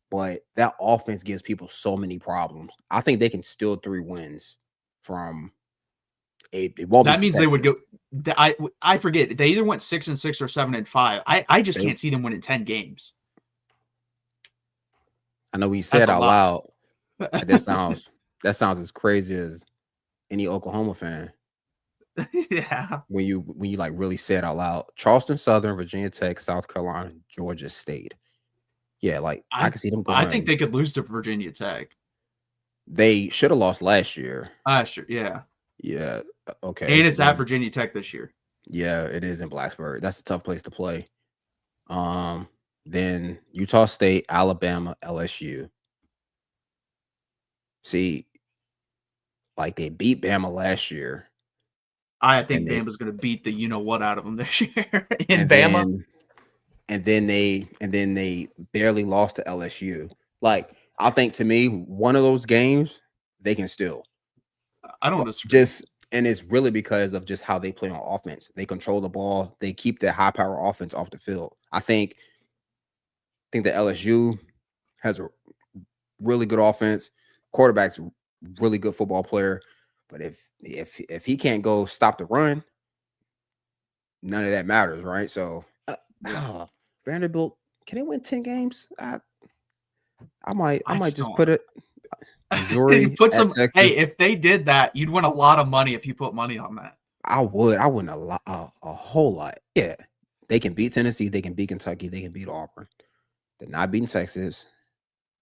but that offense gives people so many problems. I think they can steal 3 wins from it won't be That from means they would Texas. go. I forget. They either went 6-6 or 7-5. I just They, can't see them winning 10 games. I know when you say That's it a out lot. loud, like, that sounds as crazy as any Oklahoma fan. Yeah. When you like really say it out loud. Charleston Southern, Virginia Tech, South Carolina, Georgia State. Yeah, like I can see them I think going. they could lose to Virginia Tech. They should have lost last year. Last year, yeah. Yeah. And Okay. it's at Well, Virginia Tech this year. yeah, it is in Blacksburg. That's a tough place to play. Then Utah State, Alabama, LSU. See, like they beat Bama last year, I and think Bama's going to beat the you know what out of them this year in and Bama. then and then they barely lost to LSU. Like, I think, to me, one of those games they can still. I don't But disagree. and it's really because of just how they play on offense. They control the ball. They keep that high power offense off the field. I think that LSU has a really good offense. Quarterback's a really good football player. But if he can't go stop the run, none of that matters, right? So Yeah. Vanderbilt, can they win 10 games? I I might just just don't. put it You Missouri put at some. Hey, Texas. if they did that, you'd win a lot of money if you put money on that. I wouldn't a whole lot. Yeah. They can beat Tennessee, they can beat Kentucky, they can beat Auburn. They're not beating Texas.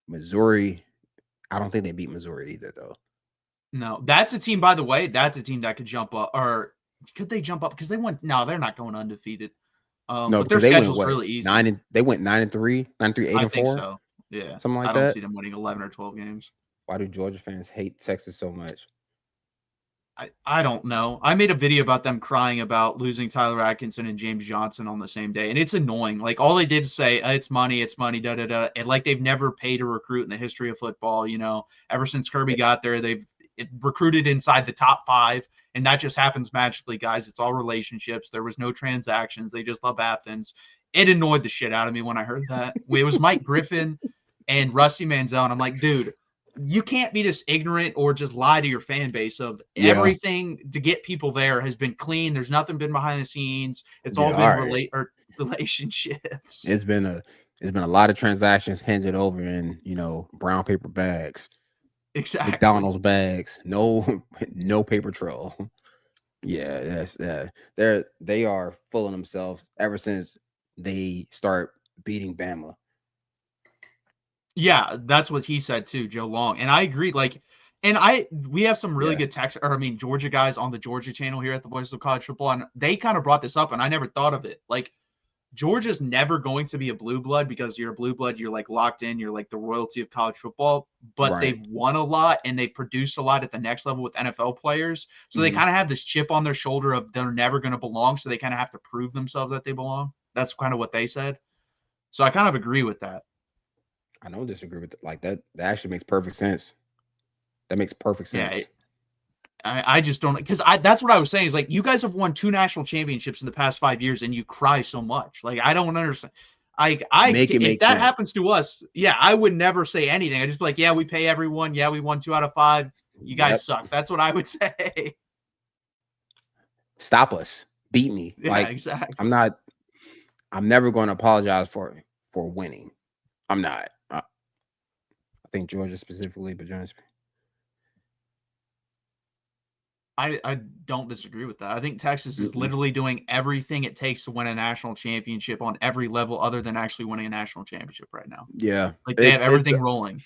Missouri, I don't think they beat Missouri either, though. No, that's a team. By the way, that's a team that could jump up, or could they jump up? Because they went. No, they're not going undefeated. No, But their because they went schedule's what? really easy. They went 9-3, 9-3, eight I and think 4, so. Yeah, something I like don't that. see them winning 11 or 12 games. Why do Georgia fans hate Texas so much? I don't know. I made a video about them crying about losing Tyler Atkinson and James Johnson on the same day, and it's annoying. Like, all they did is say, it's money, da da da," and like they've never paid a recruit in the history of football. Ever since Kirby Yeah. got there, they've recruited inside the top 5, and that just happens magically, guys. It's all relationships. There was no transactions. They just love Athens. It annoyed the shit out of me when I heard that. It was Mike Griffin and Rusty Manziel, and I'm like, dude, you can't be this ignorant or just lie to your fan base of Yeah. everything to get people there has been clean. There's nothing been behind the scenes. It's all Yeah, been all right. relationships. It's been a lot of transactions handed over in, brown paper bags, Exactly. McDonald's bags, no no paper trail. Yeah, they are full of themselves ever since they start beating Bama. Yeah, that's what he said too, Joe Long. And I agree. Like, we have some really Yeah, good Georgia guys on the Georgia channel here at the Voice of College Football, and they kind of brought this up, and I never thought of it. Like, Georgia's never going to be a blue blood because you're a blue blood. You're like locked in. You're like the royalty of college football. But right. they've won a lot and they produced a lot at the next level with NFL players. So they Mhm. kind of have this chip on their shoulder of they're never going to belong. So they kind of have to prove themselves that they belong. That's kind of what they said. So I kind of agree with that. I don't disagree with it. Like that. That actually makes perfect sense. That makes perfect Yeah. sense. I just don't, because that's what I was saying is like, you guys have won 2 national championships in the past 5 years and you cry so much. Like, I don't understand. Make it If make that sense. happens to us, yeah, I would never say anything. I just be like, yeah, we pay everyone. Yeah, we won 2 out of 5. You Yep. guys suck. That's what I would say. Stop us. Beat me. Yeah, Like, exactly. I'm never going to apologize for winning. I'm not. I think Georgia specifically, but Jones. I don't disagree with that. I think Texas is literally doing everything it takes to win a national championship on every level other than actually winning a national championship right now. Yeah, Like, they have everything rolling.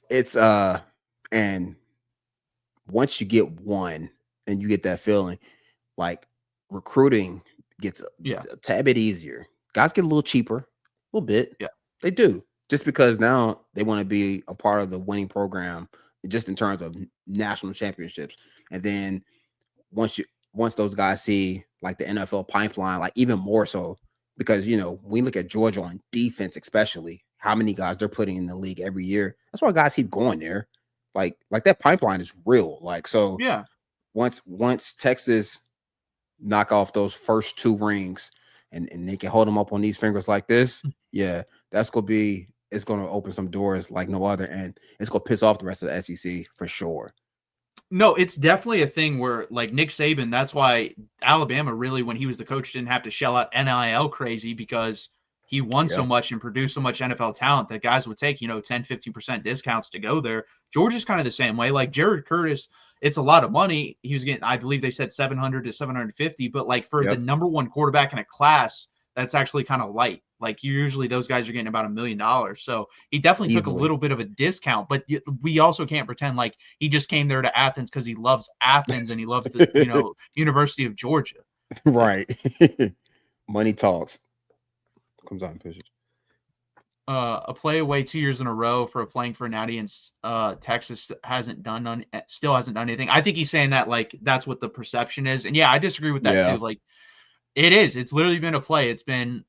it's and once you get one and you get that feeling, like, recruiting gets Yeah. a tad bit easier. Guys get a little cheaper, a little bit. Yeah. They do, just because now they want to be a part of the winning program, just in terms of national championships. And then once those guys see, like, the NFL pipeline, like, even more so, because we look at Georgia on defense, especially how many guys they're putting in the league every year. That's why guys keep going there. Like that pipeline is real. Like, so Yeah. once Texas knock off those first 2 rings and they can hold them up on these fingers like this, yeah, it's gonna open some doors like no other, and it's gonna piss off the rest of the SEC for sure. No, it's definitely a thing where, like, Nick Saban, that's why Alabama really, when he was the coach, didn't have to shell out NIL crazy, because he won so Yeah. much and produced so much NFL talent that guys would take, 10, 15% discounts to go there. Georgia's kind of the same way. Like, Jared Curtis, it's a lot of money. He was getting, I believe they said 700 to 750, but like for the Yep. number 1 quarterback in a class, that's actually kind of light. Like, usually those guys are getting about $1 million. So he definitely took a Easily. little bit of a discount, but we also can't pretend like he just came there to Athens because he loves Athens and he loves the, University of Georgia. Right. Money talks. Comes on, pushes. A play away 2 years in a row for playing for Natty, and Texas still hasn't done anything. I think he's saying that like that's what the perception is, and yeah, I disagree with that Yeah. too. Like, it is. It's literally been a play. It's been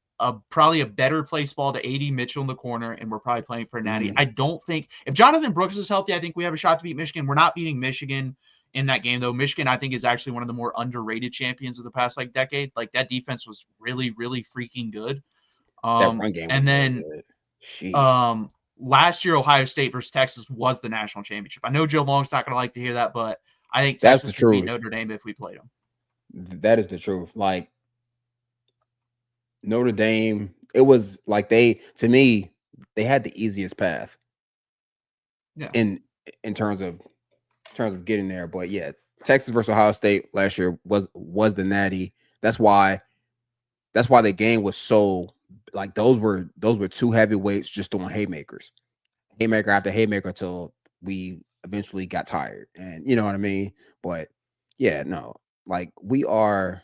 probably a better place ball to AD Mitchell in the corner, and we're probably playing for a natty. Mm. I don't think if Jonathan Brooks is healthy, I think we have a shot to beat Michigan. We're not beating Michigan in that game, though. Michigan, I think, is actually one of the more underrated champions of the past like decade. Like that defense was really, really freaking good. That run game was And really then good. Sheesh. last year, Ohio State versus Texas was the national championship. I know Joe Long's not going to like to hear that, but I think That's the Texas would beat truth. Notre Dame if we played them. That is the truth. Like Notre Dame, it was like to me, they had the easiest path. Yeah. In terms of getting there. But yeah, Texas versus Ohio State last year was the natty. That's why the game was so like those were two heavyweights just doing haymakers. Haymaker after haymaker until we eventually got tired. And you know what I mean? But yeah, no, like we are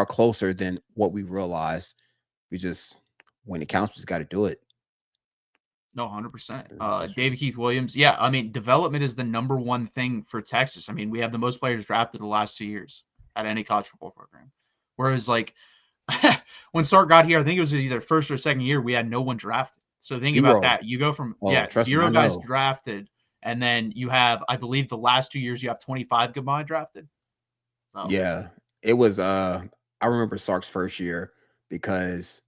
closer than what we realized. We just when it counts, we just got to do it. No, 100%. David Keith Williams. Yeah, I mean, development is the number one thing for Texas. I mean, we have the most players drafted the last 2 years at any college football program. Whereas, like, when Sark got here, I think it was either first or second year, we had no one drafted. So think about 0. that. You go from, Oh, trust me, 0 I guys know. drafted, and then you have, I believe the last 2 years, you have 25 combined drafted. So. Yeah, it was, I remember Sark's first year because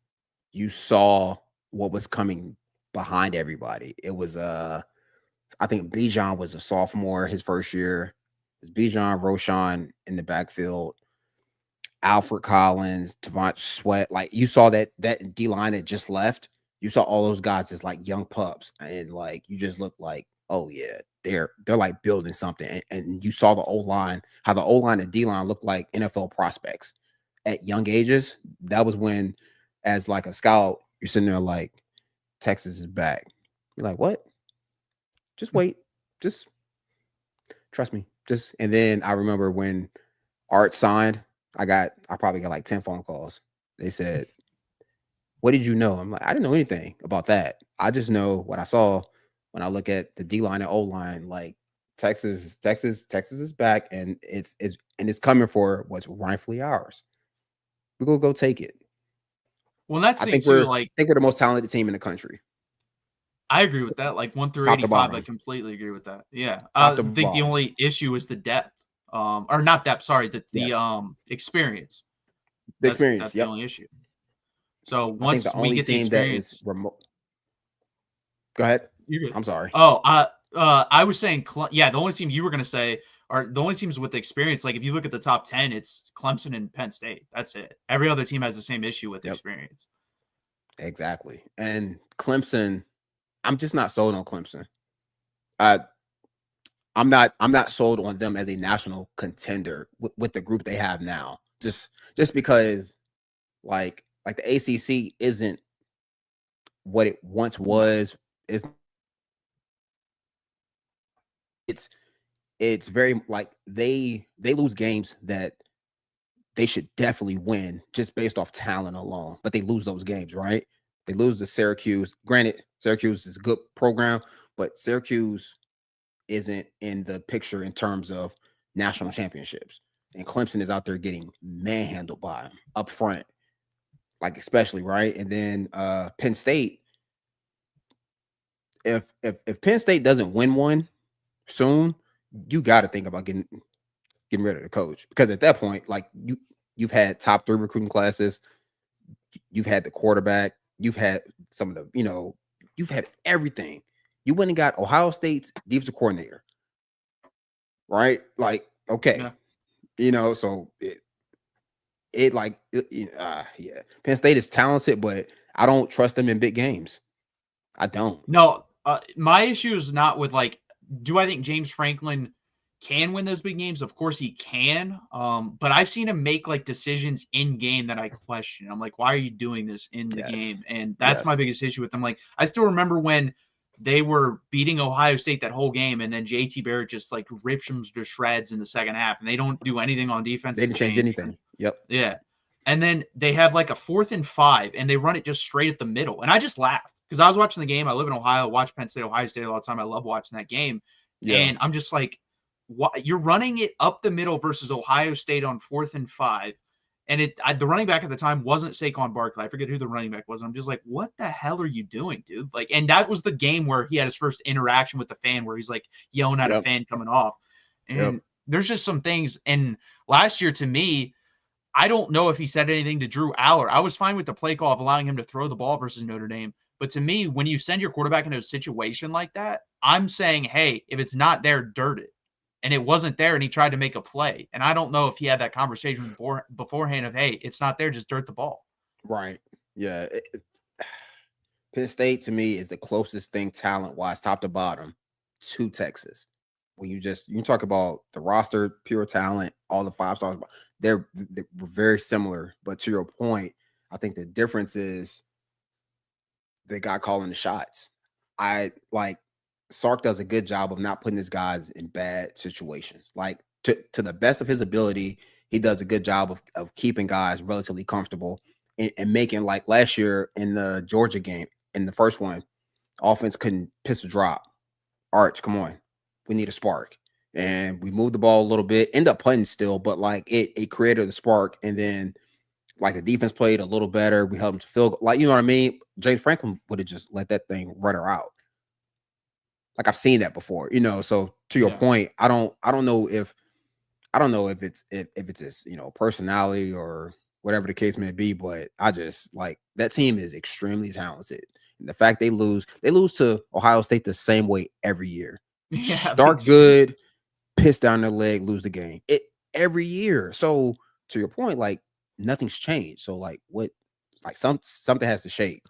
you saw what was coming behind everybody. It was I think Bijan was a sophomore his first year. It was Bijan, Roshan in the backfield, Alfred Collins, Tavant Sweat. Like you saw that D line that just left. You saw all those guys as like young pups, and like you just looked like, oh yeah, they're like building something. And you saw the O line, how the O line and D line looked like NFL prospects at young ages. That was when, as like a scout, you're sitting there like, Texas is back. You're like, what? Just wait. Just trust me. Just and then I remember when Art signed, I probably got like 10 phone calls. They said, what did you know? I'm like, I didn't know anything about that. I just know what I saw when I look at the D line and O line. Like Texas is back, and it's coming for what's rightfully ours. We're gonna go take it. Well, that's I think too, we're the most talented team in the country. I agree with that. Like 1 through 85, I completely agree with that. Yeah, I think the only issue is the depth, or not depth. Sorry, the experience. The experience. That's the only issue. So once we get the experience, that is remote. Go ahead. You're good. I'm sorry. Oh, I was saying, the only team you were gonna say are the only teams with the experience. Like if you look at the top 10, it's Clemson and Penn State. That's it. Every other team has the same issue with experience. Exactly. And Clemson, I'm just not sold on Clemson. I'm not sold on them as a national contender with the group they have now. Just because like the ACC isn't what it once was. It's very like they lose games that they should definitely win just based off talent alone, but they lose those games, right? They lose to Syracuse. Granted, Syracuse is a good program, but Syracuse isn't in the picture in terms of national championships. And Clemson is out there getting manhandled by them up front, like especially, right? And then Penn State, if Penn State doesn't win one soon, you got to think about getting rid of the coach, because at that point, like you've had top 3 recruiting classes, you've had the quarterback, you've had some of the, you've had everything. You went and got Ohio State's defensive coordinator, right? Like, okay, so Penn State is talented, but I don't trust them in big games. I don't. No, my issue is not with like, do I think James Franklin can win those big games? Of course he can. But I've seen him make like decisions in game that I question. I'm like, why are you doing this in the game? And that's my biggest issue with them. Like, I still remember when they were beating Ohio State that whole game, and then JT Barrett just like rips them to shreds in the second half, and they don't do anything on defense. They didn't change anything. Yep. Yeah. And then they have like a 4th and 5, and they run it just straight at the middle. And I just laughed because I was watching the game. I live in Ohio, watch Penn State, Ohio State all the time. I love watching that game. Yeah. And I'm just like, what? You're running it up the middle versus Ohio State on 4th and 5. And the running back at the time wasn't Saquon Barkley. I forget who the running back was. I'm just like, what the hell are you doing, dude? Like, and that was the game where he had his first interaction with the fan, where he's like yelling at a Yep. fan coming off. Yep. And there's just some things. And last year, to me, I don't know if he said anything to Drew Aller. I was fine with the play call of allowing him to throw the ball versus Notre Dame. But to me, when you send your quarterback into a situation like that, I'm saying, hey, if it's not there, dirt it. And it wasn't there, and he tried to make a play. And I don't know if he had that conversation beforehand of, hey, it's not there, just dirt the ball. Right. Yeah. Penn State to me is the closest thing talent wise, top to bottom, to Texas. When you talk about the roster, pure talent, all the 5 stars, they're very similar. But to your point, I think the difference is the guy calling the shots. I like Sark does a good job of not putting his guys in bad situations. Like to the best of his ability, he does a good job of keeping guys relatively comfortable and making, like last year in the Georgia game, in the first one, offense couldn't pistol drop. Arch, come on. We need a spark. And we moved the ball a little bit, end up punting still, but like it created a spark. And then like the defense played a little better. We held them to field goal. Like, you know what I mean? Jay Franklin would have just let that thing run her out. Like I've seen that before, So to your point, I don't know if it's his, personality or whatever the case may be, but I just like that team is extremely talented. And the fact they lose to Ohio State the same way every year. Yeah, Start good, piss down their leg, lose the game. It every year. So to your point, like nothing's changed. So like what, like something has to shake.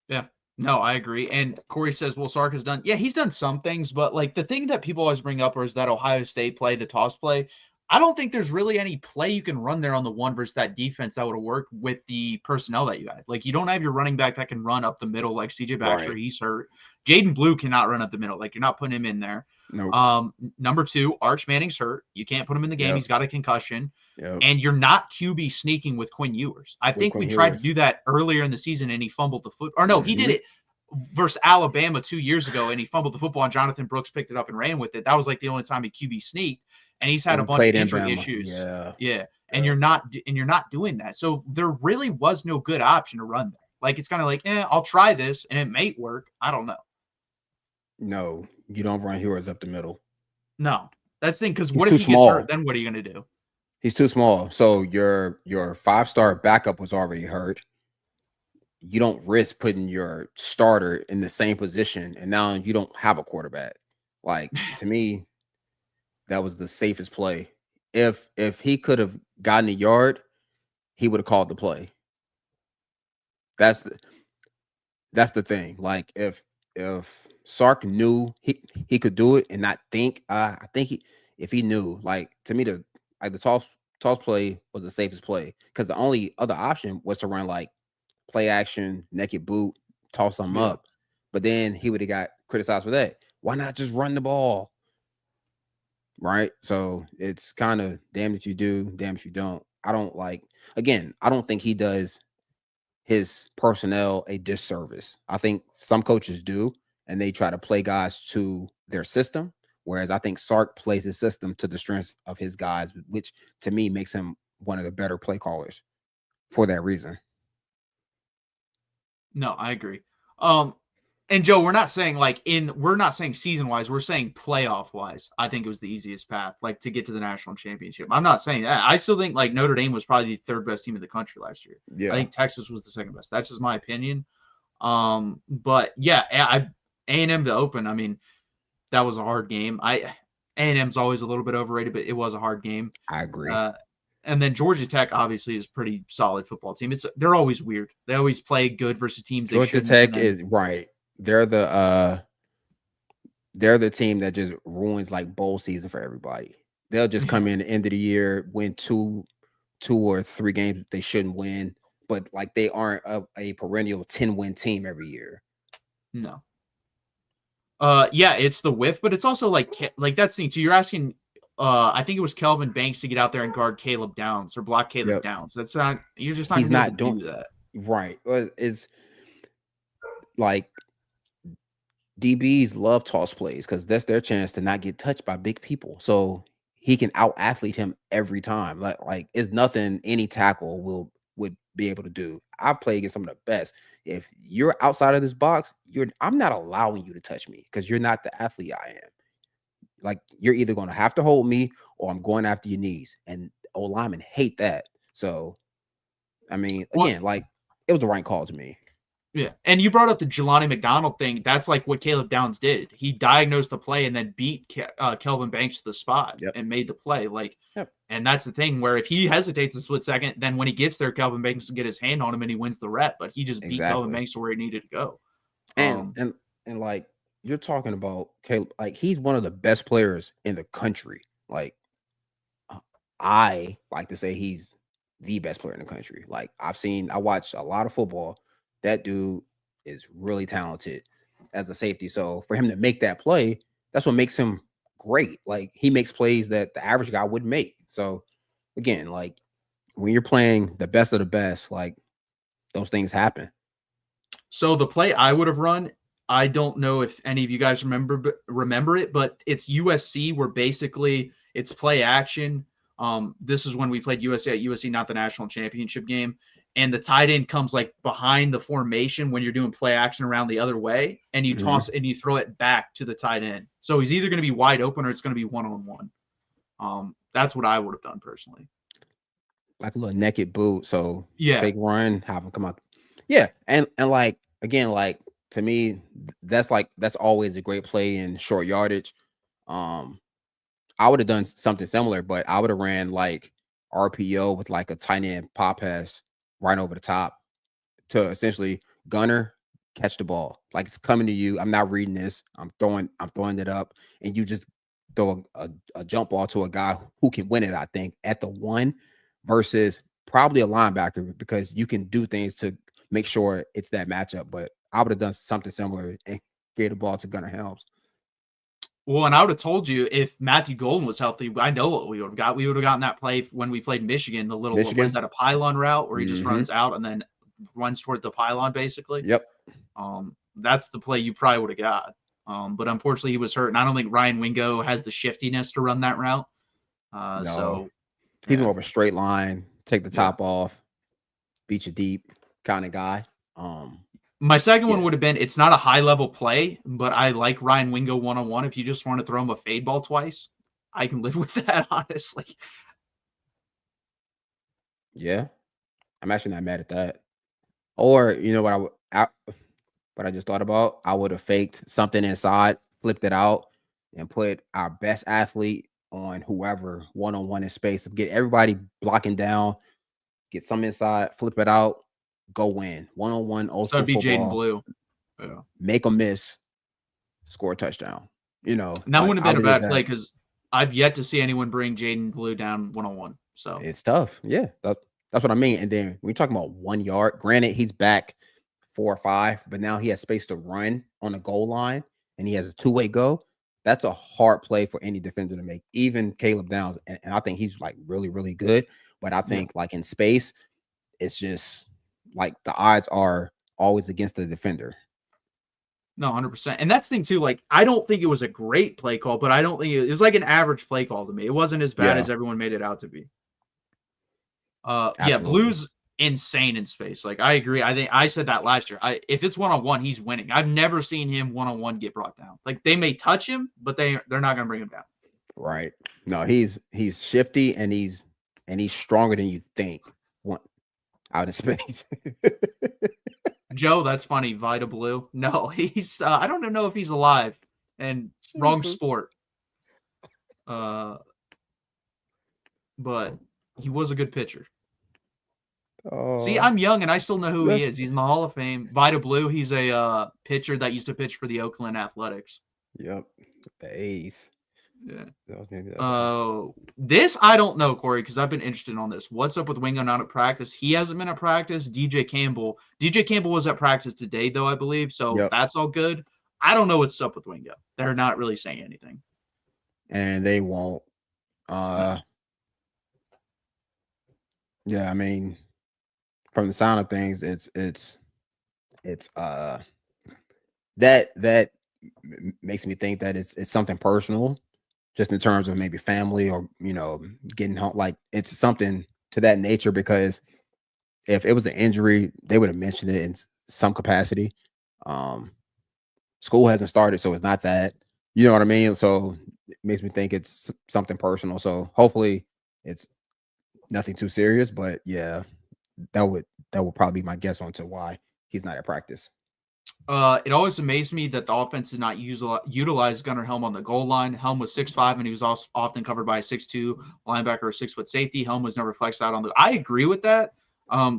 Yeah. No, I agree. And Corey says, well, Sark has done, yeah, he's done some things, but like the thing that people always bring up is that Ohio State play, the toss play. I don't think there's really any play you can run there on the one versus that defense that would have worked with the personnel that you had. Like, you don't have your running back that can run up the middle like CJ Baxter. Right. He's hurt. Jaden Blue cannot run up the middle. Like, you're not putting him in there. No. Number 2, Arch Manning's hurt. You can't put him in the game. Yep. He's got a concussion. Yep. And you're not QB sneaking with Quinn Ewers. I think we tried to do that earlier in the season and he fumbled the foot. Or no, he did it versus Alabama 2 years ago, and he fumbled the football, and Jonathan Brooks picked it up and ran with it. That was like the only time he QB sneaked, and he's had a bunch of injury issues. Yeah. And you're not doing that. So there really was no good option to run there. Like, it's kind of like, I'll try this, and it may work. I don't know. No, you don't run Ewers up the middle. No, that's the thing. Because what if he gets hurt? Then what are you going to do? He's too small. So your 5-star backup was already hurt. You don't risk putting your starter in the same position, and now you don't have a quarterback. Like, to me, that was the safest play. If he could have gotten a yard, he would have called the play. That's the thing. Like, if Sark knew he could do it and not think, I think if he knew, like, to me, the toss play was the safest play, because the only other option was to run like play action, naked boot, toss them up. But then he would have got criticized for that. Why not just run the ball? Right? So it's kind of damn if you do, damn if you don't. I don't think he does his personnel a disservice. I think some coaches do, and they try to play guys to their system. Whereas I think Sark plays his system to the strength of his guys, which to me makes him one of the better play callers for that reason. No, I agree. And Joe, we're not saying season wise, we're saying playoff wise. I think it was the easiest path, like, to get to the national championship. I'm not saying that. I still think like Notre Dame was probably the 3rd best team in the country last year. Yeah. I think Texas was the 2nd best. That's just my opinion. But yeah, A&M to open. I mean, that was a hard game. A&M's always a little bit overrated, but it was a hard game. I agree. And then Georgia Tech obviously is a pretty solid football team. They're always weird. They always play good versus teams. Georgia Tech is right. They're the team that just ruins like bowl season for everybody. They'll just come in the end of the year, win two or 3 games they shouldn't win, but like they aren't a perennial 10-win team every year. No. Yeah, it's the whiff, but it's also like that's the thing. So you're asking, I think it was Kelvin Banks to get out there and guard Caleb Downs or block Caleb Downs. That's not. You're just not. He's not doing that. Right. It's like DBs love toss plays because that's their chance to not get touched by big people. So he can out athlete him every time. Like it's nothing any tackle would be able to do. I've played against some of the best. If you're outside of this box, I'm not allowing you to touch me because you're not the athlete I am. Like you're either going to have to hold me or I'm going after your knees. And O linemen hate that. So I mean, Well, again, like it was the right call to me. yeah, and you brought up the Jelani McDonald thing. That's like what Caleb Downs did. He diagnosed the play and then beat Kelvin Banks to the spot Yep. and made the play. Like, Yep. and that's the thing where if he hesitates a split second, then when he gets there, Kelvin Banks will get his hand on him and he wins the rep. But he just beat Kelvin Exactly. Banks to where he needed to go. And and like you're talking about Caleb, like he's one of the best players in the country. Like I like to say he's the best player in the country. Like I watched a lot of football. That dude is really talented as a safety. So for him to make that play, that's what makes him great. Like he makes plays that the average guy wouldn't make. So again, like when you're playing the best of the best, like those things happen. So the play I would have run, I don't know if any of you guys remember it, but it's USC where basically it's play action. This is when we played USC at USC, not the national championship game. And the tight end comes like behind the formation when you're doing play action around the other way, and you toss and you throw it back to the tight end. So he's either going to be wide open or it's going to be one-on-one. That's what I would have done personally. Like a little naked boot. So Yeah, fake run, have him come out. Yeah. And like again, like to me, that's always a great play in short yardage. I would have done something similar, but I would have ran like RPO with like a tight end pop pass right over the top to essentially gunner catch the ball. Like it's coming to you. I'm not reading this. I'm throwing it up, and you just throw a jump ball to a guy who can win it, I think, at the one versus probably a linebacker because you can do things to make sure it's that matchup. But I would have done something similar and gave the ball to Gunnar Helms. Well, and I would have told you if Matthew Golden was healthy, I know what we would have got. We would have gotten that play when we played Michigan, the little, what is that, a pylon route where he just runs out and then runs toward the pylon, basically. Yep. That's the play you probably would have got. But unfortunately, he was hurt, and I don't think Ryan Wingo has the shiftiness to run that route. No. So he's more of a straight line, take the top off, beat you deep kind of guy. My second one would have been, it's not a high-level play, but I like Ryan Wingo one-on-one. If you just want to throw him a fade ball twice, I can live with that, honestly. Yeah. I'm actually not mad at that. Or, you know what what I just thought about? I would have faked something inside, flipped it out, and put our best athlete on whoever one-on-one in space. Get everybody blocking down, get some inside, flip it out, go win. One-on-one, old So school it'd be Jaden football. Blue. Yeah. Make a miss, score a touchdown. You know, and that wouldn't have been a bad play because I've yet to see anyone bring Jaden Blue down one-on-one. So it's tough. Yeah, that's what I mean. And then when you're talking about 1 yard, granted he's back 4 or 5, but now he has space to run on the goal line and he has a two-way go. That's a hard play for any defender to make, even Caleb Downs. And I think he's like really, really good. But I think like in space, it's just like the odds are always against the defender. No, 100%. And that's the thing too. Like, I don't think it was a great play call, but I don't think it was like an average play call to me. It wasn't as bad as everyone made it out to be. Yeah, Blue's insane in space. Like, I agree. I think I said that last year. If it's one-on-one, he's winning. I've never seen him one-on-one get brought down. Like, they may touch him, but they're not going to bring him down. Right. No, he's shifty and he's stronger than you think. Out in space. Joe, that's funny. Vita Blue. No, he's I don't know if he's alive. And wrong sport. But he was a good pitcher. See, I'm young and I still know who he is. He's in the Hall of Fame. Vita Blue, he's a pitcher that used to pitch for the Oakland Athletics. Yep. The A's. Yeah. That was maybe that this I don't know, Corey, because I've been interested on this. What's up with Wingo not at practice? He hasn't been at practice. DJ Campbell was at practice today, though, I believe. So that's all good. I don't know what's up with Wingo. They're not really saying anything. And they won't. No. Yeah, I mean, from the sound of things, it's that makes me think that it's something personal. just in terms of maybe family or, getting home. Like it's something to that nature because if it was an injury, they would have mentioned it in some capacity. Um, School hasn't started, so it's not that. You know what I mean? So it makes me think it's something personal. So hopefully it's nothing too serious. But yeah, that would that would probably be my guess onto why he's not at practice. It always amazed me that the offense did not utilize Gunnar Helm on the goal line. Helm was 6'5", and he was also often covered by a 6'2" linebacker or 6-foot safety. Helm was never flexed out on the. I agree with that.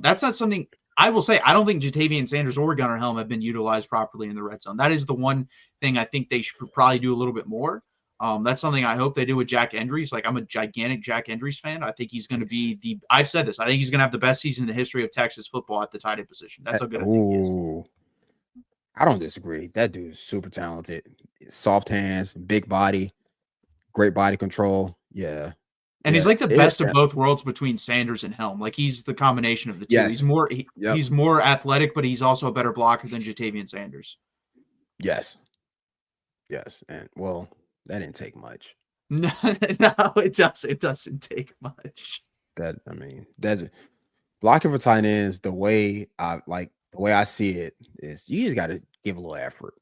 That's not something I will say. I don't think Jatavian Sanders or Gunnar Helm have been utilized properly in the red zone. That is the one thing I think they should probably do a little bit more. That's something I hope they do with Jack Endries. Like, I'm a gigantic Jack Endries fan. I think he's going to be I've said this. I think he's going to have the best season in the history of Texas football at the tight end position. That's how good I think he is. Ooh, I don't disagree. That dude's super talented. Soft hands, big body, great body control. Yeah. And he's Yeah. like the best of both worlds between Sanders and Helm. Like, he's the combination of the two. He's Yes. more Yep. he's more athletic, but he's also a better blocker than Jatavian Sanders. Yes. Yes. And well, that didn't take much. No, it doesn't. It doesn't take much. That's blocking for tight ends. The way I see it is, you just got to give a little effort.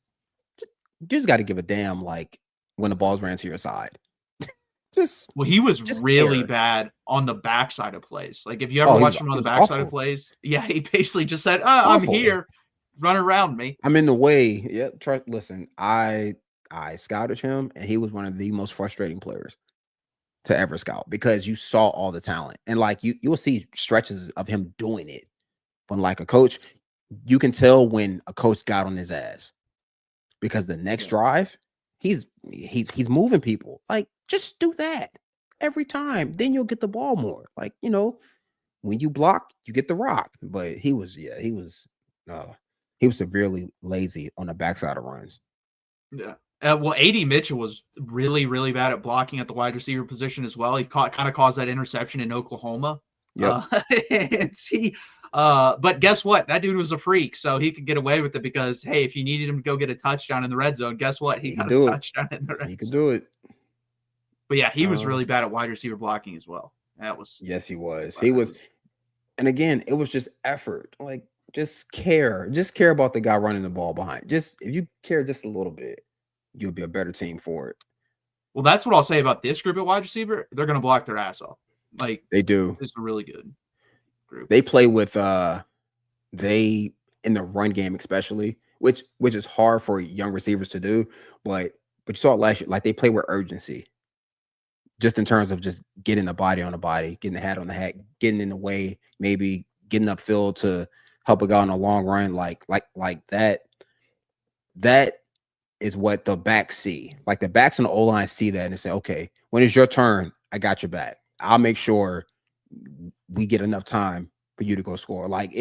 You just got to give a damn, like, when the ball's ran to your side. Well, he was just really care. bad on the backside of plays. Like, if you ever watched him on the backside of plays, yeah, he basically just said, I'm here, run around me. I'm in the way. Yeah, listen, I scouted him, and he was one of the most frustrating players to ever scout because you saw all the talent, and like you'll see stretches of him doing it. When like a coach, you can tell when a coach got on his ass because the next drive, he's moving people. Like, just do that every time, then you'll get the ball more. Like, when you block, you get the rock. But he was severely lazy on the backside of runs. Yeah. Well, A.D. Mitchell was really, really bad at blocking at the wide receiver position as well. He kind of caused that interception in Oklahoma. Yep. But guess what? That dude was a freak, so he could get away with it because, hey, if you needed him to go get a touchdown in the red zone, guess what? He got a touchdown in the red zone. He could do it. But yeah, he was really bad at wide receiver blocking as well. Yes, he was. He was. And again, it was just effort. Like, just care about the guy running the ball behind. If you care just a little bit, you'll be a better team for it. Well, that's what I'll say about this group at wide receiver. They're going to block their ass off. Like, they do. It's a really good group. They play with in the run game especially, which is hard for young receivers to do. But you saw it last year. Like, they play with urgency, just in terms of just getting the body on the body, getting the hat on the hat, getting in the way, maybe getting upfield to help a guy on a long run, like that. That is what the backs see. Like, the backs on the O-line see that and they say, okay, when it's your turn, I got your back. I'll make sure we get enough time for you to go score. Like,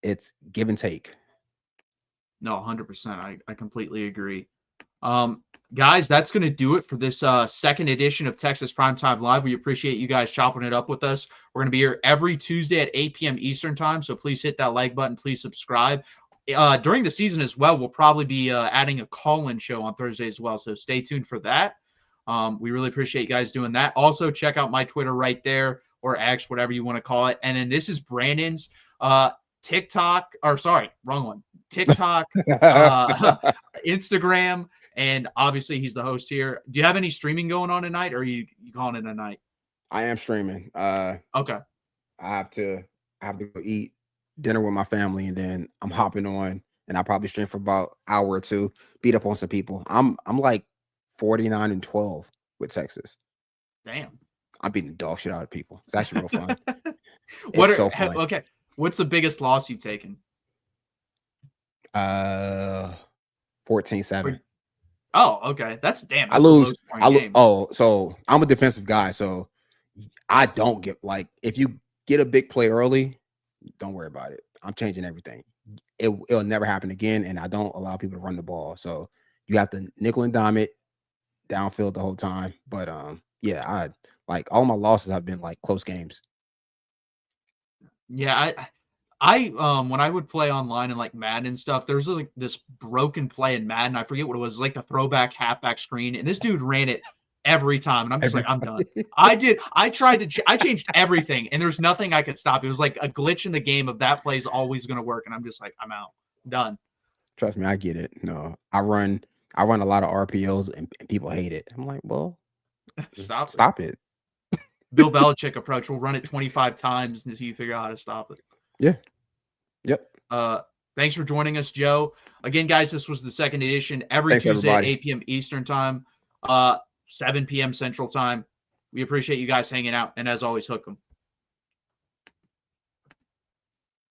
it's give and take. No, 100%. I completely agree. Guys, that's going to do it for this second edition of Texas Primetime Live. We appreciate you guys chopping it up with us. We're going to be here every Tuesday at 8 p.m. Eastern time, so please hit that like button. Please subscribe. During the season as well, we'll probably be adding a call-in show on Thursday as well, so stay tuned for that. We really appreciate you guys doing that. Also, check out my Twitter right there, or X, whatever you want to call it. And then this is Brandon's TikTok, or sorry, wrong one. TikTok, Instagram, and obviously he's the host here. Do you have any streaming going on tonight, or are you calling it a night? I am streaming. Okay. I have to go eat dinner with my family, and then I'm hopping on, and I'll probably stream for about an hour or two, beat up on some people. I'm like 49-12 with Texas. Damn. I'm beating the dog shit out of people. It's actually real fun. So fun. Okay. What's the biggest loss you've taken? 14-7. Oh, okay. That's damn. I lose. So I'm a defensive guy, so I don't get, if you get a big play early, don't worry about it. I'm changing everything. It'll never happen again, and I don't allow people to run the ball. So you have to nickel and dime it downfield the whole time. But yeah, all my losses have been close games. Yeah, I when I would play online and Madden and stuff, there's this broken play in Madden. I forget what it was, like the throwback halfback screen, and this dude ran it every time. And I'm just like, I'm done. I changed everything, and there's nothing I could stop. It was like a glitch in the game of that play is always going to work. And I'm just like, I'm out. Done. Trust me, I get it. No, I run a lot of RPOs and people hate it. I'm like, well, stop it. Bill Belichick approach. We'll run it 25 times until you figure out how to stop it. Yeah. Yep. Thanks for joining us, Joe. Again, guys, this was the second edition. Every Tuesday at 8 p.m. Eastern time, 7 p.m. Central time. We appreciate you guys hanging out. And as always, hook 'em.